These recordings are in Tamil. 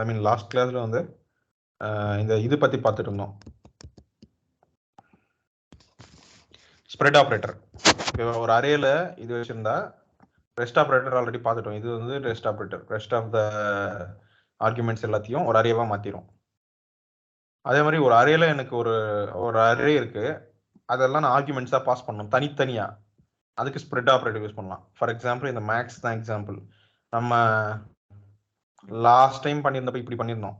ஐ மீன் லாஸ்ட் கிளாஸ்ல வந்து இந்த இது பத்தி பார்த்துட்டு இருந்தோம், ஸ்ப்ரெட் ஆப்ரேட்டர். ஒரு அரேல இது வச்சிருந்தா ரெஸ்ட் ஆப்ரேட்டர் ஆல்ரெடி பார்த்துட்டோம். இது வந்து rest operator, rest of the arguments எல்லாத்தையும் ஒரு அரேவா மாத்திரும். அதே மாதிரி ஒரு அரேல எனக்கு ஒரு அரே இருக்கு, அதெல்லாம் நான் ஆர்குமெண்ட்ஸா பாஸ் பண்ணணும் தனித்தனியா. அதுக்கு ஸ்ப்ரெட் ஆப்ரேட்டர் யூஸ் பண்ணலாம். ஃபார் எக்ஸாம்பிள் இந்த மேக்ஸ் தான் எக்ஸாம்பிள். நம்ம லாஸ்ட் டைம் பண்ணியிருந்தப்ப இப்படி பண்ணியிருந்தோம்,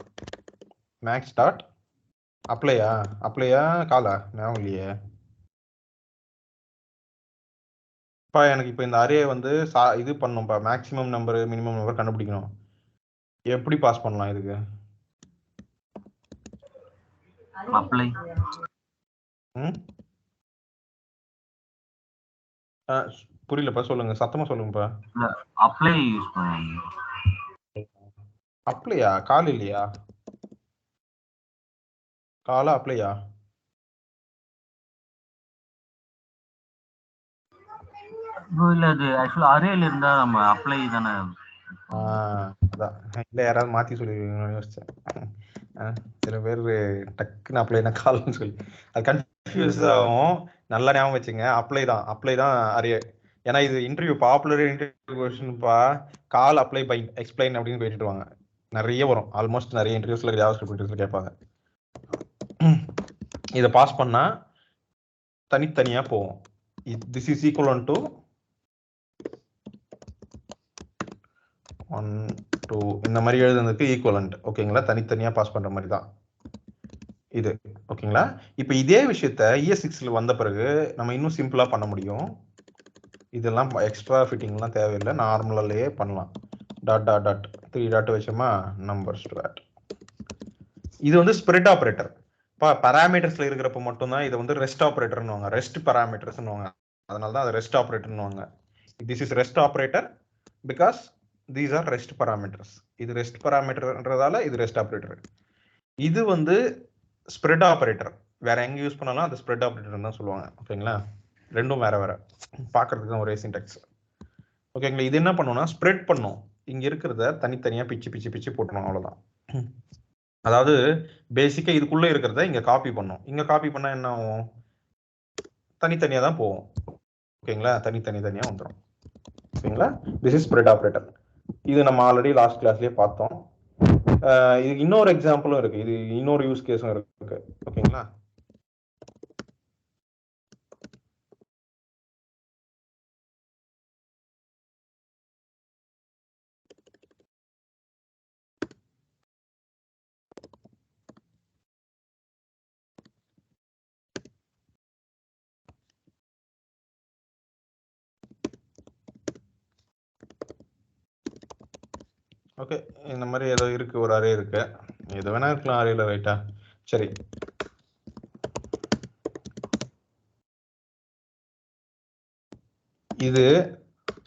மேக்ஸ் டாட் அப்ளையா காலா ஞாபகம் இல்லையே. எனக்கு இப்போ இந்த அரே வந்து இது பண்ணும்ப்பா, மேக்ஸிமம் நம்பர் மினிமம் நம்பர் கண்டுபிடிக்கணும். எப்படி பாஸ் பண்ணலாம் இதுக்கு? அப்ளை. புரியலப்பா, சொல்லுங்க, சத்தமா சொல்லுங்கப்பா. அப்ளை யூஸ் பண்ணுங்க. அப்ளையா? கால் இல்லையா? காலா அப்ளையா? இல்ல, அது ஆக்சுவலா அரேல இருந்தா நம்ம அப்ளை தானே. அதான் இல்ல, யாராவது மாத்தி சொல்லிருக்கீங்கன்னு யோசிச்சேன். சில பேர் டக்குன்னு அப்ளைனா கால்னு சொல்லி அது கன்ஃபியூஸ் ஆகும். நல்லா ஞாபகம் வச்சுங்க, அப்ளை தான் அரே. ஏன்னா இது இன்டர்வியூ, பாப்புலர் இன்டர்வியூ கொஸ்டின்ப்பா. கால் அப்ளை பை எக்ஸ்பிளைன் அப்படின்னு கேட்டுடுவாங்க. நிறைய வரும், ஆல்மோஸ்ட் நிறைய இன்டர்வியூஸ்ல ஜாவாஸ்கிரிப்ட் இன்டர்வியூஸ்ல கேட்பாங்க. இதை பாஸ் பண்ணா தனித்தனியா போகும். திஸ் இஸ் ஈக்குவல் டு 1 2 இந்த மாதிரி எழுதுனதுக்கு ஈக்குவலண்ட். ஓகேங்களா? தனித்தனியா பாஸ் பண்ற மாதிரி தான் இது. ஓகேங்களா? இப்போ இதே விஷயத்த ES6ல வந்த பிறகு நம்ம இன்னும் சிம்பிளா பண்ண முடியும். இதெல்லாம் எக்ஸ்ட்ரா ஃபிட்டிங்லாம் தேவையில்லை, நார்மலாலேயே பண்ணலாம். டாட் டாட் டாட் 3 டாட் வச்சோமா, நம்பர்ஸ் டு ஆட். இது வந்து ஸ்ப்ரெட் ஆப்ரேட்டர். இப்போ பராமீட்டர்ஸ்ல இருக்கிறப்ப மட்டும்தான் இதை வந்து ரெஸ்ட் ஆப்ரேட்டர்னுவாங்க, ரெஸ்ட் பராமீட்டர்ஸ்னுவாங்க. அதனால தான் அது ரெஸ்ட் ஆப்ரேட்டர்னுவாங்க. This is rest operator because these are rest parameters. இது ரெஸ்ட் பராமீட்டர்ன்றதால இது ரெஸ்ட் ஆப்ரேட்டர். இது வந்து ஸ்ப்ரெட் ஆப்ரேட்டர். வேற எங்க யூஸ் பண்ணாலும் அது ஸ்ப்ரெட் ஆப்ரேட்டர் தான் சொல்லுவாங்க. ஓகேங்களா? ரெண்டும் வேற வேற, பார்க்கறதுக்கு தான் ஒரே சின்டாக்ஸ். ஓகேங்களா? இது என்ன பண்ணும்னா ஸ்ப்ரெட் பண்ணும், இங்க இருக்கிறத தனித்தனியா பிச்சு பிச்சு பிச்சு போட்டுரும், அவ்வளவுதான். அதாவது பேசிக்கா இதுக்குள்ள இருக்கிறத இங்க காப்பி பண்ணும். இங்க காப்பி பண்ணா என்ன ஆகும்? தனித்தனியா தான் போகும். ஓகேங்களா? தனித்தனியா வந்துடும். ஓகேங்களா? This is spread operator. இது நம்ம ஆல்ரெடி லாஸ்ட் கிளாஸ்லயே பார்த்தோம். இதுக்கு இன்னொரு எக்ஸாம்பிளும் இருக்கு, இது இன்னொரு யூஸ் கேஸும் இருக்கு. ஓகேங்களா? ஓகே, இந்த மாதிரி ஏதோ இருக்கு, ஒரு அரே இருக்கு, எது வேணா இருக்கலாம் அரேல, ரைட்டா? சரி, இது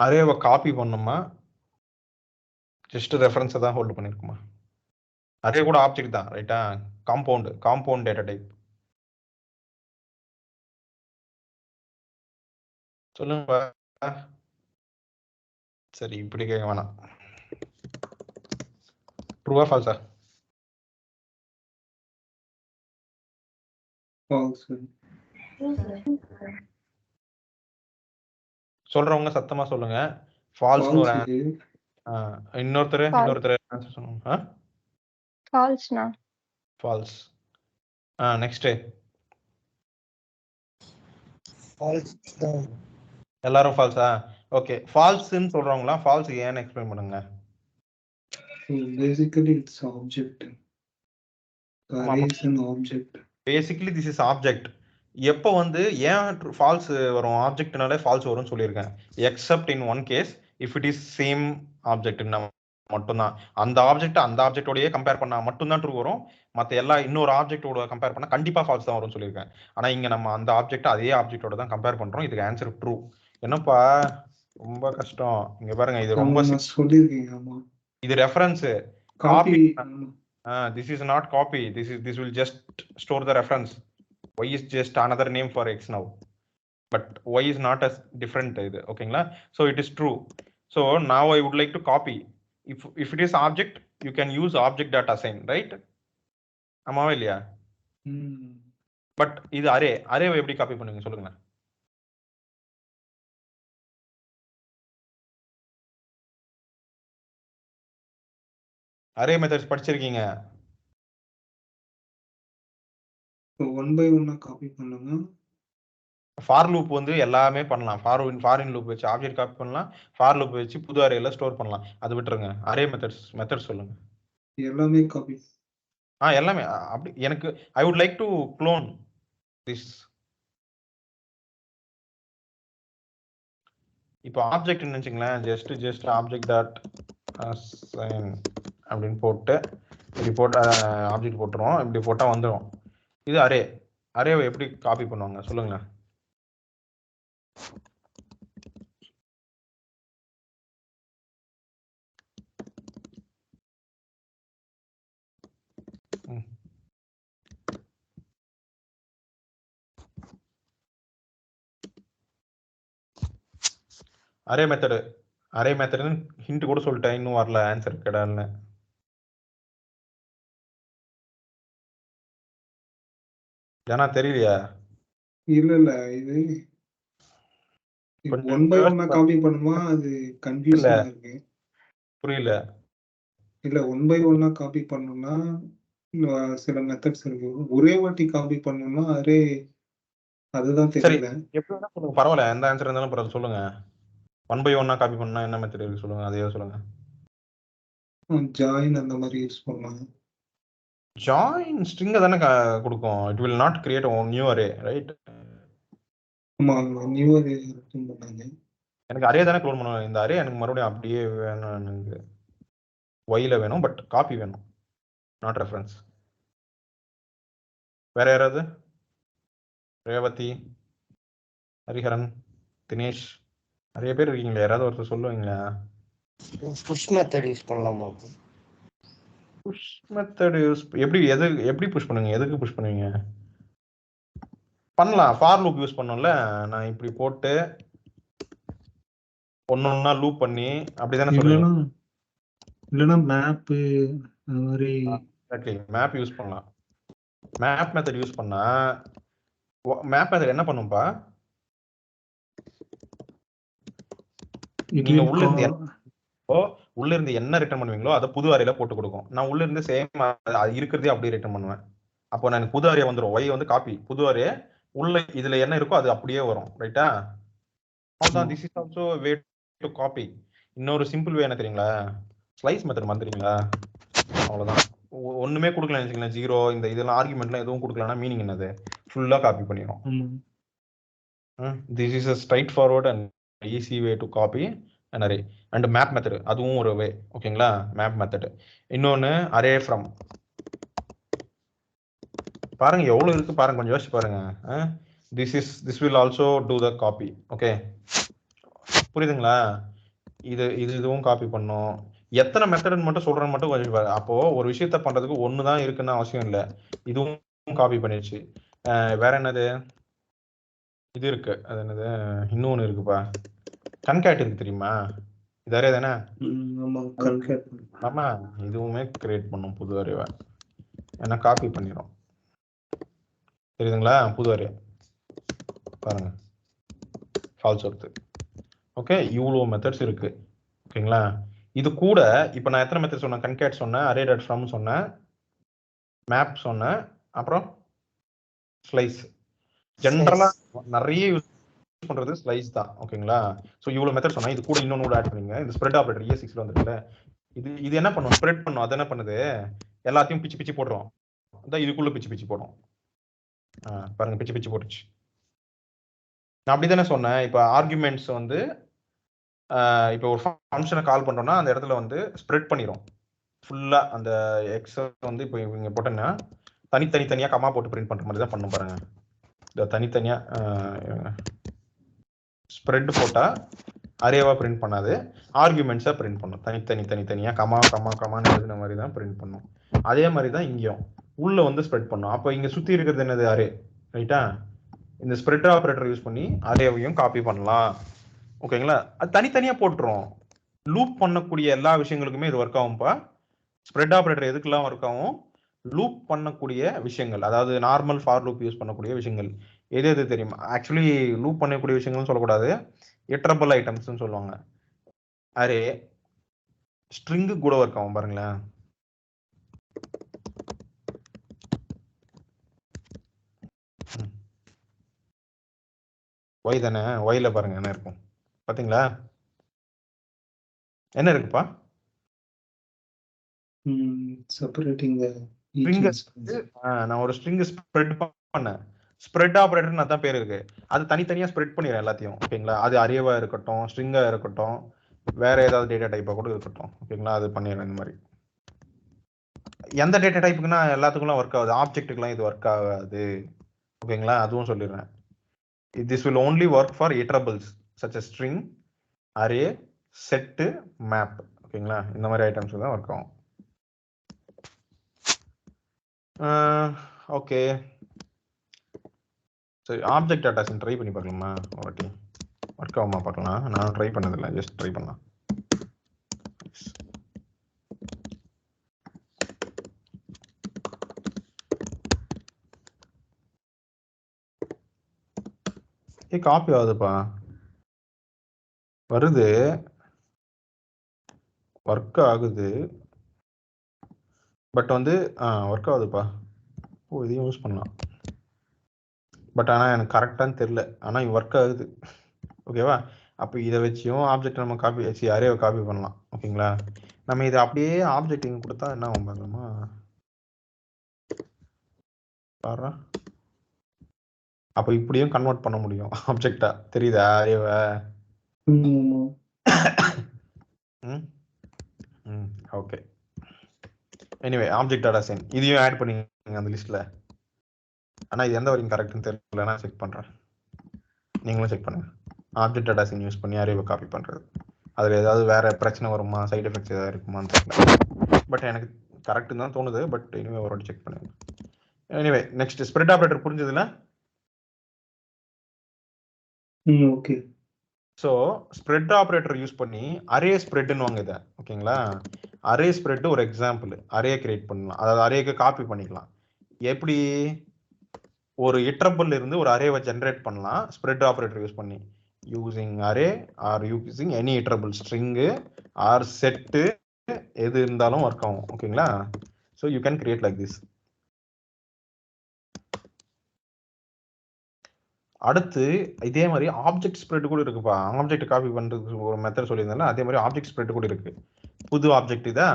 அரேவை காப்பி பண்ணுமா, ஜஸ்ட் ரெஃபரன்ஸை தான் ஹோல்டு பண்ணிருக்குமா? அரே கூட ஆப்ஜெக்ட் தான், ரைட்டா? Compound data type. சொல்லுங்க. சரி, இப்படி கேட்க வேணாம். ட்ரூவா ஃபால்ஸா? சொல்றவங்க சத்தமா சொல்லுங்க. ஃபால்ஸ்னு ஒரு இன்னொருத்தர் ஆன்சர் சொல்லுங்க. ஃபால்ஸ்னா ஃபால்ஸ். நெக்ஸ்ட் ஃபால்ஸ் தான். எல்லாரும் ஃபால்ஸா? ஓகே, ஃபால்ஸ்னு சொல்றவங்களா ஃபால்ஸ் ஏன்னு எக்ஸ்பிளைன் பண்ணுங்க. Basically it's object. Array is an object. Basically this is object. எப்போ வந்து ஏன் ஃபால்ஸ் வரும், ஆப்ஜெக்ட்னாலே ஃபால்ஸ் வரும்னு சொல்லியிருக்கேன். Except in one case, if it is same object மட்டும்தான். அந்த ஆப்ஜெக்டோடயே கம்பேர் பண்ணா மட்டும்தான் ட்ரூ வரும். மற்ற எல்லா இன்னொரு ஆப்ஜெக்டோட கம்பேர் பண்ணா கண்டிப்பா ஃபால்ஸ் தான் வரும்னு சொல்லியிருக்கேன். ஆனா இங்க நம்ம அந்த ஆப்ஜெக்ட் அதே ஆப்ஜெக்டோட தான் கம்பேர் பண்றோம். இதுக்கு ஆன்சர் ட்ரூ. என்னப்பா ரொம்ப கஷ்டம்? இங்க பாருங்க, இது ரொம்ப சொல்லிருக்கீங்க. இது reference copy. This is not copy. This will just store the reference. Y is just another name for X now, but Y is not as different. Okay, so it is true. So now I would like to copy. if it is object, you can use object dot assign, right? ஆமாவா இல்லையா? பட் இது அரேவை எப்படி காப்பி பண்ணுவீங்க சொல்லுங்க. அரே மெத்தட்ஸ் படிச்சிருக்கீங்க. 1 by 1 காப்பி பண்ணுங்க. ஃபார் லூப் வந்து எல்லாமே பண்ணலாம். ஃபாரின் லூப் வச்சு ஆப்ஜெக்ட் காப்பி பண்ணலாம். ஃபார் லூப் வச்சு புது அரேல ஸ்டோர் பண்ணலாம். அது விட்டுருங்க. அரே மெத்தட்ஸ் சொல்லுங்க. எல்லாமே காப்பி. எல்லாமே அப்படி எனக்கு I would like to clone this. இப்போ ஆப்ஜெக்ட் நினைச்சிங்களேன், ஜஸ்ட் ஆப்ஜெக்ட் டாட் அசைன் அப்படின்னு போட்டு இப்படி போட்டு ஆப்ஜெக்ட் போட்டுரும். இப்படி போட்டா வந்துடும். இது அரேவை எப்படி காப்பி பண்ணுவாங்க சொல்லுங்களேன். அரே மெத்தடு ஹிண்ட் கூட சொல்லிட்டேன், இன்னும் வரல ஆன்சர் கிடையாதுன்னு. ஏன்னா தெரியலையா? இல்ல இது 1 by 1 காப்பி பண்ணுமா? அது கன்ஃபியூஸா இருக்கு. புரியல. இல்ல 1 by 1 காப்பி பண்ணனும்னா சில மெத்தட்ஸ் இருக்கு. ஒரே வாட்டி காப்பி பண்ணனும்னா அரே அதுதான் தெரியல. எப்படி வேணா சொல்லுங்க, பரவாயில்ல. எந்த ஆன்சர் இருந்தாலும் பரவாயில்ல சொல்லுங்க. 1 by 1 காப்பி பண்ணா என்ன மெத்தட் இருக்கு சொல்லுங்க, அதையே சொல்லுங்க. ஜாயின் அந்த மாதிரி யூஸ் பண்ணலாம். ஜாயின் ஸ்ட்ரிங் தானே கொடுக்கும். It will not create a new array, right? ஆமா, நியூ அரே ரிட்டர்ன் பண்ணாங்க. எனக்கு அரே தானே க்ளோன் பண்ணணும். இந்த அரே எனக்கு மறுபடியும் அப்படியே வேணும். எனக்கு ஒய்ல வேணும், பட் காப்பி வேணும், நாட் ரெஃபரன்ஸ். வேற யாராவது? ரேவதி, ஹரிஹரன், தினேஷ், நிறைய பேர் இருக்கீங்களா? யாராவது ஒருத்தர் சொல்லுவீங்களா? புஷ் மெத்தட் யூஸ் பண்ணலாமா? புஷ் மெத்தட் யூஸ் எப்படி புஷ் பண்ணுவீங்க? எதுக்கு புஷ் பண்ணுவீங்க? பண்ணலாம். ஃபார் லூப் யூஸ் பண்ணோம்ல. நான் இப்படி போட்டு ஒன்னொன்னா லூப் பண்ணி அப்படிதானே சொல்லுங்க. இல்லனா மேப் அந்த மாதிரி மேப் யூஸ் பண்ணலாம். மேப் மெத்தட் யூஸ் பண்ணா மேப் மெத்தட் என்ன பண்ணும்பா? நீங்க உள்ள இருந்து என்ன ரிட்டர்ன் பண்ணுவீங்களோ அதை புது அரேல போட்டு கொடுக்கும். நான் உள்ள இருந்து சேம் அது இருக்கிறதே அப்படியே ரிட்டர்ன் பண்ணுவேன். அப்போ நான் புது அரே வந்துடும். ஒய் வந்து காப்பி, புது அரே உள்ள இதுல என்ன இருக்கோ அது அப்படியே வரும். ரைட்டா? அவ்வளவுதான். This is also way to copy. இன்னொரு சிம்பிள் வே என்ன தெரியுங்களா? ஸ்லைஸ் மெத்தட் வந்துறீங்களா? அவ்வளவுதான். ஒண்ணுமே கொடுக்கல நினைச்சீங்களா? 0 இந்த இதெல்லாம் ஆர்குமெண்ட்லாம் எதுவும் கொடுக்கலன்னா மீனிங் என்னது? ஃபுல்லா காப்பி பண்ணிடும். This is a straightforward and easy way to copy an array. and map method அதுவும் ஒரு வே. ஓகேங்களா? Map method. இன்னொன்னு அரே ஃப்ரம். பாருங்க எவ்வளவு இருக்கு பாருங்க, கொஞ்சம் யோசிச்சு பாருங்க. this will also do the copy. Okay, புரியுதுங்களா? இதுவும் காப்பி பண்ணும். எத்தனை மெத்தட் மட்டும் சொல்றேன்னு மட்டும் கொஞ்சம் பாருங்க. அப்போ ஒரு விஷயத்த பண்றதுக்கு ஒண்ணுதான் இருக்குன்னு அவசியம் இல்லை. இதுவும் காப்பி பண்ணிடுச்சு. வேற என்னது இது இருக்கு? அது என்னது? இன்னொன்னு இருக்குப்பா, கன்கேட் இருக்கு தெரியுமா? இது அரே தானே? ஆமா, இதுவுமே கிரியேட் பண்ணும் புது அரேவை. ஏன்னா காப்பி பண்ணிடும். தெரியுதுங்களா? புது அரே பாருங்க, ஃபால்ஸ் வருது. ஓகே, இவ்வளோ மெத்தட்ஸ் இருக்கு. ஓகேங்களா? இது கூட இப்போ நான் எத்தனை மெத்தட் சொன்னேன்? கன்கேட் சொன்னேன், அரே டாட் ஃப்ரம் சொன்னேன், மேப் சொன்னேன், அப்புறம் ஸ்லைஸ். ஜென்ரலா நிறைய யூஸ் பண்றது ஸ்லைஸ் தான். ஓகேங்களா? ஸோ இவ்வளவு மெத்தட் சொன்னா இது கூட இன்னொன்னு கூட ஆட் பண்ணுங்க. இந்த ஸ்ப்ரெட் ஆபரேட்டர் ES6ல வந்துருக்குல்ல, இது என்ன பண்ணும்? ஸ்ப்ரெட் பண்ணும். அது என்ன பண்ணுது? எல்லாத்தையும் பிச்சு பிச்சு போடுறோம். அதான் இதுக்குள்ள பிச்சு பிச்சு போடும். பாருங்க, பிச்சு பிச்சு போட்டுச்சு. நான் அப்படிதானே சொன்னேன். இப்போ ஆர்குமெண்ட்ஸ் வந்து இப்போ ஒரு ஃபங்க்ஷனை கால் பண்றோம்னா அந்த இடத்துல வந்து ஸ்ப்ரெட் பண்ணிடும் ஃபுல்லா. அந்த எக்ஸ் வந்து இப்போ இங்க போட்டேன்னா தனித்தனியா கமா போட்டு பிரிண்ட் பண்ற மாதிரி தான் பண்ணும். பாருங்க, இந்த தனித்தனியா ஸ்ப்ரெட் போட்டா அரேவா பிரிண்ட் பண்ணாது, ஆர்குமெண்ட்ஸா பிரிண்ட் பண்ணும். தனித்தனியா கமான்னு எழுதுன மாதிரி தான் பிரிண்ட் பண்ணும். அதே மாதிரி தான் இங்கேயும் உள்ள வந்து ஸ்ப்ரெட் பண்ணும். அப்போ இங்க சுத்தி இருக்கிறது என்னது? அரே. ரைட்டா? இந்த ஸ்ப்ரெட் ஆபரேட்டர் யூஸ் பண்ணி அரேவையும் காப்பி பண்ணலாம். ஓகேங்களா? அது தனித்தனியா போட்டுரும். லூப் பண்ணக்கூடிய எல்லா விஷயங்களுக்குமே இது ஒர்க் ஆகும்பா. ஸ்ப்ரெட் ஆப்ரேட்டர் எதுக்கெல்லாம் ஒர்க் ஆகும்? லூப் பண்ணக்கூடிய விஷயங்கள், அதாவது நார்மல் ஃபார் லூப் யூஸ் பண்ணக்கூடிய விஷயங்கள் எது எது தெரியுமா? ஆக்சுவலி லூப் பண்ணக்கூடிய விஷயங்கள்னு சொல்லக்கூடாது, இட்டரபிள் ஐட்டம்ஸ்னு சொல்லுவாங்க. அரே ஸ்ட்ரிங்கு கூட ஒர்க் ஆகும் பாருங்களேன். ஒய் தானே, ஒய்ல பாருங்க என்ன இருக்கும் பாத்தீங்களா? என்ன இருக்குப்பா? Separating string. நான் ஒரு ஸ்ட்ரிங் ஸ்ப்ரெட் பண்ணேன், ஸ்ப்ரெட் ஆபரேட்டர் அதான் பேர் இருக்கு. அது தனித்தனியா ஸ்ப்ரெட் பண்ணிடுறேன் எல்லாத்தையும். ஓகேங்களா? அது அரேவா இருக்கட்டும், ஸ்ட்ரிங்கா இருக்கட்டும், வேற ஏதாவது டேட்டா டைப்பா கூட இருக்கட்டும். ஓகேங்களா? அது பண்ணிடுறேன் இந்த மாதிரி. எந்த டேட்டா டைப்புக்குன்னா எல்லாத்துக்குலாம் ஒர்க் ஆகுது, ஆப்ஜெக்ட்டுக்குலாம் இது ஒர்க் ஆகாது. ஓகேங்களா? அதுவும் சொல்லிடுறேன். This will only work for iterables such as string, array, set, map. ஓகேங்களா? இந்த மாதிரி ஐட்டம்ஸ் தான் ஒர்க் ஆகும். ஓகே, சரி. ஆப்ஜெக்ட் டேட்டாஸ் ட்ரை பண்ணி பார்க்கலாமா ஒரு வாட்டி? ஒர்க் ஆகுமா பார்க்கலாம். நான் ட்ரை பண்ணதில்லை, ஜஸ்ட் ட்ரை பண்ணலாம். காப்பி ஆகுதுப்பா, வருது, ஒர்க் ஆகுது, பட் வந்து ஒர்க் ஆகுதுப்பா. ஓ, இதையும் யூஸ் பண்ணலாம், பட் ஆனால் எனக்கு கரெக்டானு தெரில. ஆனால் ஒர்க் ஆகுது. ஓகேவா? அப்போ இதை வச்சியும் ஆப்ஜெக்ட் நம்ம காப்பி வச்சு அரேவை காப்பி பண்ணலாம். ஓகேங்களா? நம்ம இதை அப்படியே ஆப்ஜெக்ட் இங்கே கொடுத்தா என்ன ஆகும் பார்க்கலாமா? பாரு, அப்போ இப்படியும் கன்வெர்ட் பண்ண முடியும் ஆப்ஜெக்டா. தெரியுதா அரேவை? Okay. Anyway, object data chain இதையும் ஆட் பண்ணிங்க அந்த லிஸ்ட்ல. ஆனால் இது எந்த வரைக்கும் கரெக்ட்னு தெரியல, நான் செக் பண்ணுறேன், நீங்களும் செக் பண்ணுங்க. ஆப்ஜெக்ட் டேட்டா செயின் யூஸ் பண்ணி அரேவை காப்பி பண்ணுறது, அதில் ஏதாவது வேற பிரச்சனை வருமா, சைடு எஃபெக்ட்ஸ் ஏதாவது இருக்குமான்னு தெரியல. பட் எனக்கு கரெக்டுன்னு தான் தோணுது. பட் எனிவே ஒரு வாட்டி செக் பண்ணுங்க. எனிவே, நெக்ஸ்ட் ஸ்ப்ரெட் ஆப்ரேட்டர் புரிஞ்சதுல? Okay. So spread operator use பண்ணி அரே ஸ்ப்ரெட்னு வாங்க இதை. ஓகேங்களா? அரே ஸ்ப்ரெட் ஒரு எக்ஸாம்பிள். அரே கிரியேட் பண்ணலாம், அதாவது அரேக்கு காப்பி பண்ணிக்கலாம். எப்படி? ஒரு இட்டரபிள் இருந்து ஒரு அரேவை ஜென்ரேட் பண்ணலாம் ஸ்ப்ரெட் ஆப்ரேட்டர் யூஸ் பண்ணி, using array or using any iterable, string or set, எது இருந்தாலும் ஒர்க் ஆகும். ஓகேங்களா? So you can create like this. அடுத்து இதே மாதிரி ஆப்ஜெக்ட் ஸ்ப்ரெட் கூட இருக்குப்பா. ஆப்ஜெக்ட் காப்பி பண்றதுக்கு ஒரு மெத்தட் சொல்லியிருந்தால, அதே மாதிரி ஆப்ஜெக்ட் ஸ்ப்ரெட் கூட இருக்கு. புது ஆப்ஜெக்ட் இதை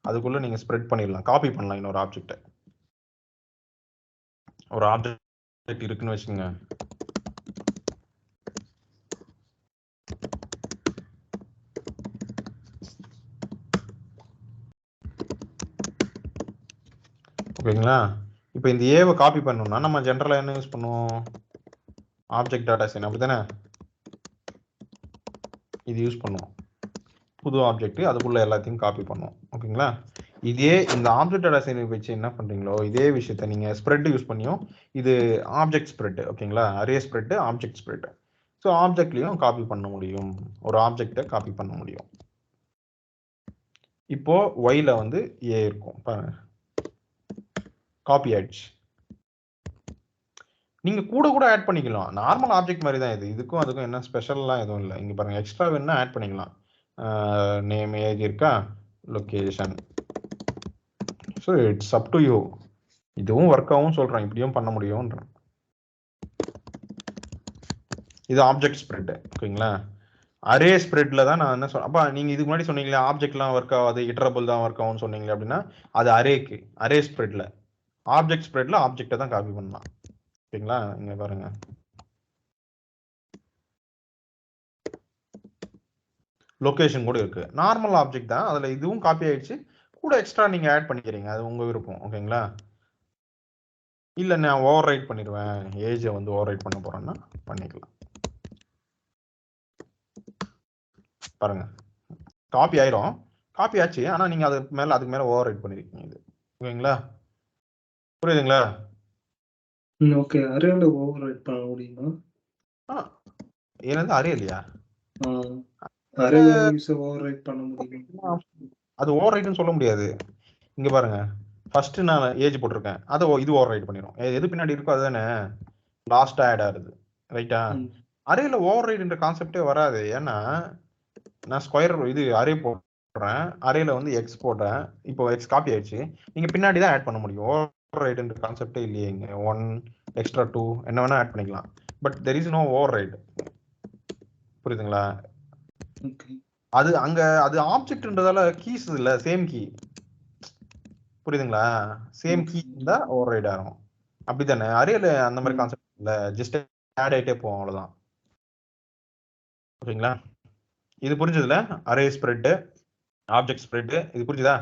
அதுக்குள்ள நீங்க ஸ்ப்ரெட் பண்ணிடலாம், காப்பி பண்ணலாம் இன்னொரு ஆப்ஜெக்ட். ஒரு ஆப்ஜெக்ட் இருக்குன்னு வச்சுக்கோங்க, ஓகேங்களா? இப்போ இந்த ஏவை காப்பி பண்ணணும்னா நம்ம ஜென்ரலா என்ன யூஸ் பண்ணுவோம்? ஆப்ஜெக்ட் டேட்டா செயின், அப்படித்தானே? இது யூஸ் பண்ணுவோம், புது ஆப்ஜெக்ட், அதுக்குள்ள எல்லாத்தையும் காப்பி பண்ணுவோம். ஓகேங்களா? இதே இந்த ஆப்ஜெக்ட் டேட்டா செயின் வச்சு என்ன பண்றீங்களோ இதே விஷயத்த நீங்க ஸ்ப்ரெட் யூஸ் பண்ணியும், இது ஆப்ஜெக்ட் ஸ்ப்ரெட். ஓகேங்களா? Array spread, object spread. So ஆப்ஜெக்ட்லயும் காப்பி பண்ண முடியும், ஒரு ஆப்ஜெக்டை காப்பி பண்ண முடியும். இப்போ ஒய்ல வந்து ஏ இருக்கும் பாருங்க, காப்பி ஆயிடுச்சு. நீங்க கூட கூட ஆட் பண்ணிக்கலாம், நார்மல் ஆப்ஜெக்ட் மாதிரி தான் இது. இதுக்கும் அதுக்கும் என்ன ஸ்பெஷல்லாம் எதுவும் இல்லை. இங்க பாருங்க, எக்ஸ்ட்ரா வேணா ஆட் பண்ணிக்கலாம். நேம், ஏஜ் இருக்கா, location. So it's up to you. இதுவும் ஒர்க் ஆகும் சொல்றேன், இப்படியும் பண்ண முடியும்ன்றேன். இது ஆப்ஜெக்ட் ஸ்ப்ரெட். ஓகேங்களா? அரே ஸ்ப்ரெட்ல தான் நான் என்ன சொல்றேன். அப்ப நீங்க இதுக்கு முன்னாடி சொன்னீங்களே ஆப்ஜெக்ட்லாம் ஒர்க் ஆகாது, இட்டரபிள் தான் ஒர்க் ஆகும்னு சொன்னீங்களே, அப்படின்னா அது அரேக்கு, அரே ஸ்ப்ரெட்ல. ஆப்ஜெக்ட் ஸ்ப்ரெட்ல ஆப்ஜெக்டை தான் காப்பி பண்ணலாம். ஓகேங்களா? இங்க பாருங்க, லொகேஷன் கூட இருக்கு, நார்மல் ஆப்ஜெக்ட் தான், அதுல இதுவும் காப்பி ஆயிடுச்சு. கூட எக்ஸ்ட்ரா நீங்க ஆட் பண்ணிக்கிறீங்க, அது உங்க விருப்பம். ஓகேங்களா? இல்ல நான் ஓவர் ரைட் பண்ணிடுவேன், ஏஜை வந்து ஓவர் ரைட் பண்ண போறேன்னா பண்ணிக்கலாம். பாருங்க, காப்பி ஆயிரும், காப்பி ஆச்சு. ஆனா நீங்க அதுக்கு மேல ஓவர் ரைட் பண்ணிருக்கீங்க இது. ஓகேங்களா? புரியுதுங்களா? ஓகே. அரேல ஓவர் ரைட் பண்ண முடியுமா? என்னது அரே இல்லையா? அரே வேல்யூஸை ஓவர் ரைட் பண்ண முடியும். அது ஓவர் ரைட்னு சொல்ல முடியாது. இங்க பாருங்க, ஃபர்ஸ்ட் நான் ஏஜ் போட்டிருக்கேன், அதை இது ஓவர் ரைட் பண்ணிடும். எது பின்னாடி இருக்கோ அதுதானே லாஸ்ட் ஆட் ஆகுது, ரைட்டா? அரேல ஓவர் ரைட்ன்ற கான்செப்டே வராது. ஏன்னா நான் ஸ்கொயர் இது அரே போடுறேன், அரேல வந்து எக்ஸ் போடுறேன், இப்போ எக்ஸ் காப்பி ஆயிடுச்சு, நீங்க பின்னாடி தான் ஆட் பண்ண முடியும். ஓவர் ரைட்ன்ற கான்செப்டே இல்லையே இங்க. 1 எக்ஸ்ட்ரா 2 என்ன வேணா ஆட் பண்ணிக்கலாம், but there is no overwrite. புரியுதுங்களா? அது அங்க அது ஆப்ஜெக்ட்ன்றதால கீஸ் இல்ல, சேம் கீ. புரியுதுங்களா? சேம் கீ இருந்தா ஓவர் ரைட் ஆகும். அப்படித்தானே? அரேல அந்த மாதிரி கான்செப்ட் இல்ல, ஜஸ்ட் ஆட் ஆயிட்டே போகும், அவ்வளவுதான். ஓகேங்களா? இது புரிஞ்சதுல? அரே ஸ்ப்ரெட், ஆப்ஜெக்ட் ஸ்ப்ரெட், இது புரிஞ்சுதா?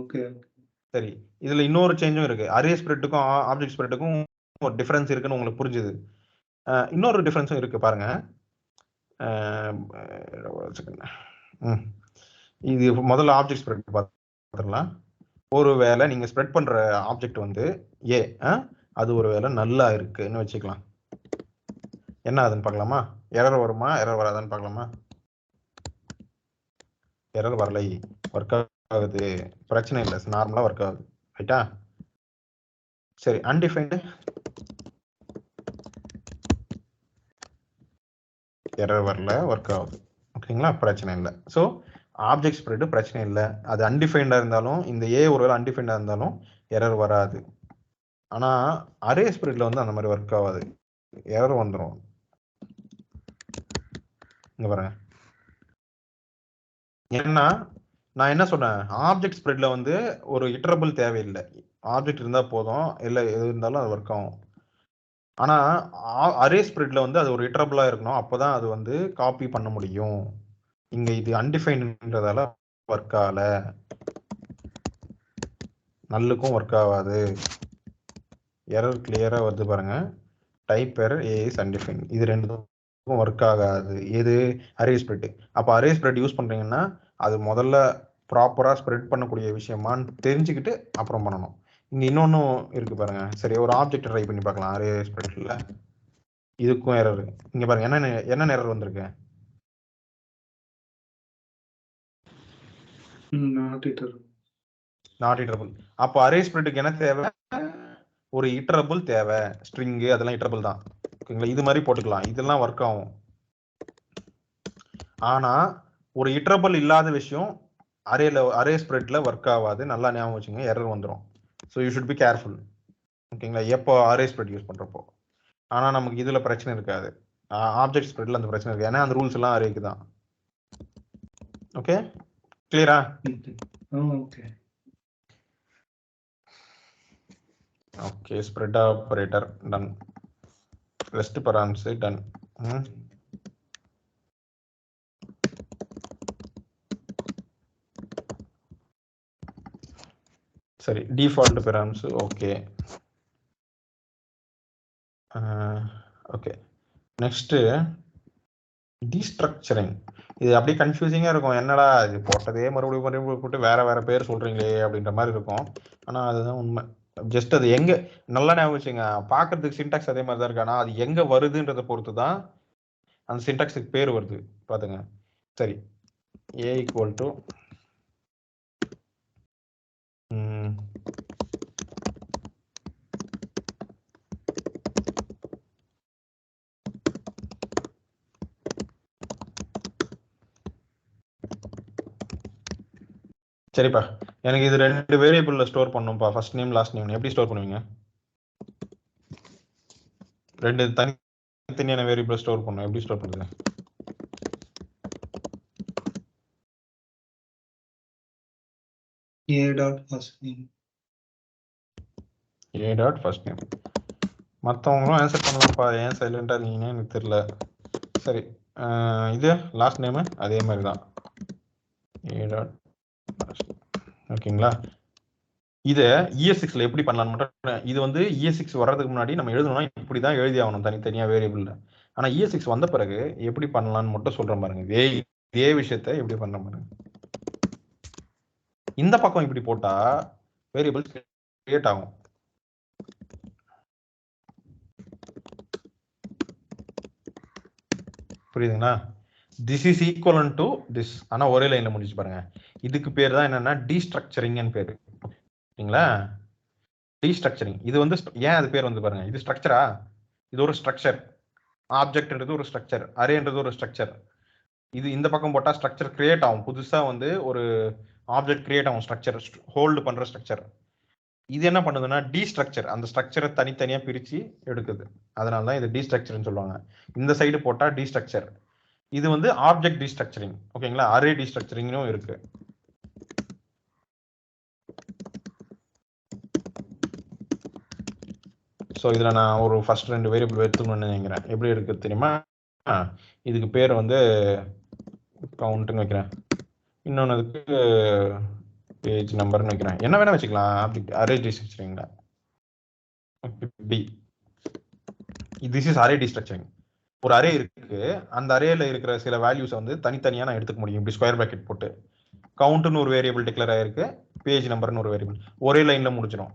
ஓகே. சரி, இதுல இன்னொரு சேஞ்சும் இருக்கு. அரே ஸ்ப்ரெட்டுக்கும் ஆப்ஜெக்ட் ஸ்ப்ரெட்டுக்கும் ஒரு டிஃபரன்ஸ் இருக்குன்னு உங்களுக்கு புரிஞ்சுது. இன்னொரு டிஃபரன்ஸும் இருக்கு பாருங்க. இது முதல்ல ஆப்ஜெக்ட் ஸ்ப்ரெட் பார்த்துடலாம். ஒருவேளை நீங்க ஸ்ப்ரெட் பண்ற ஆப்ஜெக்ட் வந்து ஏ, அது ஒரு வேளை நல்லா இருக்குன்னு வச்சுக்கலாம். என்ன ஆகுதுன்னு பார்க்கலாமா? எரர் வருமா, எரர் வராதான்னு பார்க்கலாமா? எரர் வரலை, ஒர்க் ஆகுது, பிரச்சனை இல்லை, நார்மலா ஒர்க் ஆகுது, ரைட்டா? சரி, அன்டிஃபைன்டு எரர் வரல, ஒர்க் ஆகுது, ஓகேங்களா? பிரச்சனை இல்லை. ஸோ ஆப்ஜெக்ட் ஸ்ப்ரெட் பிரச்சனை இல்லை. அது அன்டிஃபைண்டா இருந்தாலும், இந்த ஏ ஒருவேளை அன்டிஃபைண்டா இருந்தாலும் எரர் வராது. ஆனா அரே ஸ்ப்ரெட்ல வந்து அந்த மாதிரி ஒர்க் ஆகாது, எரர் வந்துடும். இங்க பாருங்க, ஏன்னா நான் என்ன சொன்னேன், ஆப்ஜெக்ட் ஸ்ப்ரெட்ல வந்து ஒரு இட்டரபிள் தேவையில்லை, ஆப்ஜெக்ட் இருந்தா போதும், இல்லை எது இருந்தாலும் அது ஒர்க் ஆகும். ஆனா அரே ஸ்ப்ரெட்ல வந்து அது ஒரு இட்டரபிளா இருக்கணும், அப்பதான் அது வந்து காப்பி பண்ண முடியும். இங்க இது அன்டிஃபைன்ன்றதால ஒர்க் ஆகல, நல்லுக்கும் ஒர்க் ஆகாது. எரர் கிளியரா வருது பாருங்க, type error A is undefined, இது ரெண்டுக்கும் ஒர்க் ஆகாது. எது? Array spread. அப்ப அரே ஸ்ப்ரெட் யூஸ் பண்றீங்கன்னா அது முதல்ல ப்ராப்பரா ஸ்ப்ரெட் பண்ணக்கூடிய விஷயமான்னு தெரிஞ்சுக்கிட்டு அப்புறம் பண்ணணும். இங்க இன்னொன்னும் இருக்கு பாருங்க. சரி, ஒரு ஆப்ஜெக்ட் ட்ரை பண்ணி பார்க்கலாம் அரே ஸ்ப்ரெட்ல. இதுக்கும் எரர். இங்க பாருங்க, என்ன எரர் வந்திருக்கு? நாட் இட்டரபிள். அப்போ அரே ஸ்ப்ரெட்டுக்கு என்ன தேவை? ஒரு இட்டரபிள் தேவை. ஸ்ட்ரிங் அதெல்லாம் இட்டரபிள் தான், ஓகேங்களா? இது மாதிரி போட்டுக்கலாம், இதெல்லாம் ஒர்க் ஆகும். ஆனா ஒரு இட்டரபிள் இல்லாத விஷயம் அரே ஸ்ப்ரெட்ல ஒர்க் ஆகாது, நல்லா ஞாபகம் வச்சுங்க, எரர் வந்துடும். So you should be careful, ஓகேங்களா, எப்போ அரே ஸ்ப்ரெட் யூஸ் பண்றப்போ. ஆனா நமக்கு இதுல பிரச்சனை இருக்காது, ஆப்ஜெக்ட் ஸ்ப்ரெட்ல அந்த பிரச்சனை இருக்கு, ஏன்னா அந்த ரூல்ஸ் எல்லாம் அரேக்கு தான். ஓகே, கிளியரா? Okay. Okay, spread operator done, rest params done. சரி, default params okay. Okay, next destructuring. இது அப்படியே கன்ஃபியூசிங்கா இருக்கும், என்னடா இது போட்டதே மறுபடியும் போட்டு வேற வேற பேர் சொல்றீங்களே அப்படின்ற மாதிரி இருக்கும். ஆனா அதுதான் உண்மை. ஜஸ்ட் அது எங்க நல்லா ஞாபகம் வச்சுங்க, பாக்குறதுக்கு சின்டாக்ஸ் அதே மாதிரி தான் இருக்கு, ஆனா அது எங்க வருதுன்றதை பொறுத்து தான் அந்த சின்டாக்ஸுக்கு பேர் வருது, பாத்துங்க. சரி, ஏ ஈக்குவல் டு சரிப்பா, எனக்கு இது 2 வேரியபிள்ல ஸ்டோர் பண்ணும்பா, ஃபர்ஸ்ட் நேம் லாஸ்ட் நேம். எப்படி ஸ்டோர் பண்ணுவீங்க? 2 தனித்தனியான வேரியபிள் ஸ்டோர் பண்ணும், எப்படி ஸ்டோர் பண்ணுங்க? A dot first name. A dot first name. மற்றவங்களும் ஆன்சர் பண்ணலாம்ப்பா, ஏன் சைலண்டா இருக்கீங்கன்னு எனக்கு தெரியல. சரி, இது லாஸ்ட் நேமு அதே மாதிரி தான், A dot first name. ஓகேங்களா? இதை ES6ல எப்படி பண்ணலான்னு மட்டும், இது வந்து ES6 வர்றதுக்கு முன்னாடி நம்ம எழுதணும்னா இப்படி தான் எழுதி ஆகணும் தனித்தனியாக வேரியபிள்ல. ஆனால் ES6 வந்த பிறகு எப்படி பண்ணலான்னு மட்டும் சொல்கிறேன் பாருங்க, இதே விஷயத்த எப்படி பண்ண பாருங்க. இந்த பக்கம் இப்படி போட்டா வேரியபிள் கிரியேட் ஆகும், புரியுதுங்களா? This is equivalent to this. ஆனா ஒரே லைன்ல முடிச்சு பாருங்க. இதுக்கு பேர் தான் என்னன்னா டீஸ்ட்ரக்சரிங்னு பேரு. ஓகேங்களா? டீஸ்ட்ரக்சரிங். இது வந்து ஏன் அது பேர் வந்து பாருங்க, இது ஸ்ட்ரக்சரா, இது ஒரு ஸ்ட்ரக்சர். ஆப்ஜெக்ட்ன்றது ஒரு ஸ்ட்ரக்சர், அரேன்றது ஒரு ஸ்ட்ரக்சர். இது இந்த பக்கம் போட்டா ஸ்ட்ரக்சர் கிரியேட் ஆகும், புதுசா வந்து ஒரு ஆப்ஜெக்ட் கிரியேட் ஆகும், ஸ்ட்ரக்சர் ஹோல்டு பண்ற ஸ்ட்ரக்சர். இது என்ன பண்ணுதுன்னா டீஸ்ட்ரக்சர், அந்த ஸ்ட்ரக்சரை தனித்தனியா பிரிச்சு எடுக்குது. அதனால தான் இது டீஸ்ட்ரக்சர்னு சொல்லுவாங்க. இந்த சைடு போட்டா டீஸ்ட்ரக்சர். இது வந்து ஆப்ஜெக்ட் டீஸ்ட்ரக்சரிங். ஓகேங்களா? அரே டீஸ்ட்ரக்சரிங்கும் இருக்கு. ஸோ இதில் நான் ஒரு ஃபர்ஸ்ட் 2 வேரியபிள் எடுத்துக்கணும்னு நினைக்கிறேன். எப்படி இருக்கு தெரியுமா? இதுக்கு பேர் வந்து கவுண்ட்னு வைக்கிறேன், இன்னொன்னுக்கு பேஜ் நம்பர்னு வைக்கிறேன். என்ன வேணா வச்சுக்கலாம். ஆப்ஜெக்ட் அரே டீஸ்ட்ரக்சரிங்ல பி. This is array destructuring. ஒரு அரே இருக்கு, அந்த அரேல இருக்கிற சில வேல்யூஸை வந்து தனித்தனியா நான் எடுத்துக்க முடியும். இப்படி ஸ்கொயர் பிராக்கெட் போட்டு கவுண்ட்னு ஒரு வேரியபிள் டிக்ளேர் ஆயிருக்கு, பேஜ் நம்பர்னு ஒரு வேரியபிள், ஒரே லைன்ல முடிச்சிடும்.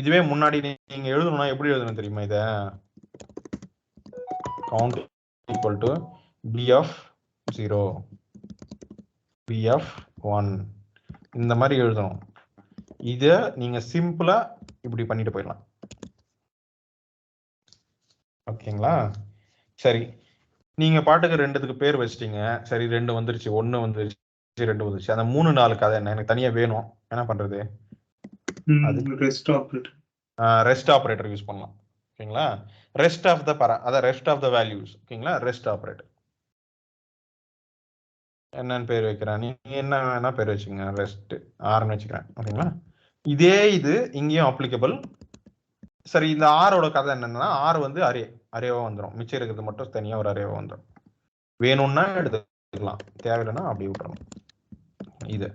இதுவே முன்னாடி நீங்க எழுதணும்னா எப்படி எழுதணும் தெரியுமா? இத count equal to P of 0 P of 1 இந்த மாதிரி எழுதணும். இத நீங்க சிம்பிளா இப்படி பண்ணிட்டு போயிடலாம். ஓகேங்களா? சரி, நீங்க பாட்டுக்கு 2த்துக்கு பேர் வச்சிட்டீங்க. சரி 2 வந்துருச்சு, 1 வந்துருச்சு, 2 வந்துருச்சு. அந்த 3 4 கதை என்ன எனக்கு தனியா வேணும், என்ன பண்றது? அது rest operator. Rest operator use பண்ணலாம். ஓகேங்களா? ரெஸ்ட் ஆஃப் த அதான் ரெஸ்ட் ஆஃப் த வேல்யூஸ். ஓகேங்களா? ரெஸ்ட் ஆபரேட்டர் என்னன்னு பேர் வைக்கிறேன், நீங்க என்ன வேணா பேர் வச்சுங்க, ரெஸ்ட் ஆர்னு வச்சுக்கிறேன். ஓகேங்களா? இதே இது இங்கேயும் அப்ளிகபிள். சரி, இந்த ஆரோட கதை என்னன்னா, ஆர் வந்து அரேவா வந்துடும், மிச்சம் இருக்கிறது மட்டும் தனியா ஒரு அரேவா வந்துடும். வேணும்னா எடுத்துக்கலாம், தேவையில்லைன்னா அப்படி விட்டுறணும் இது.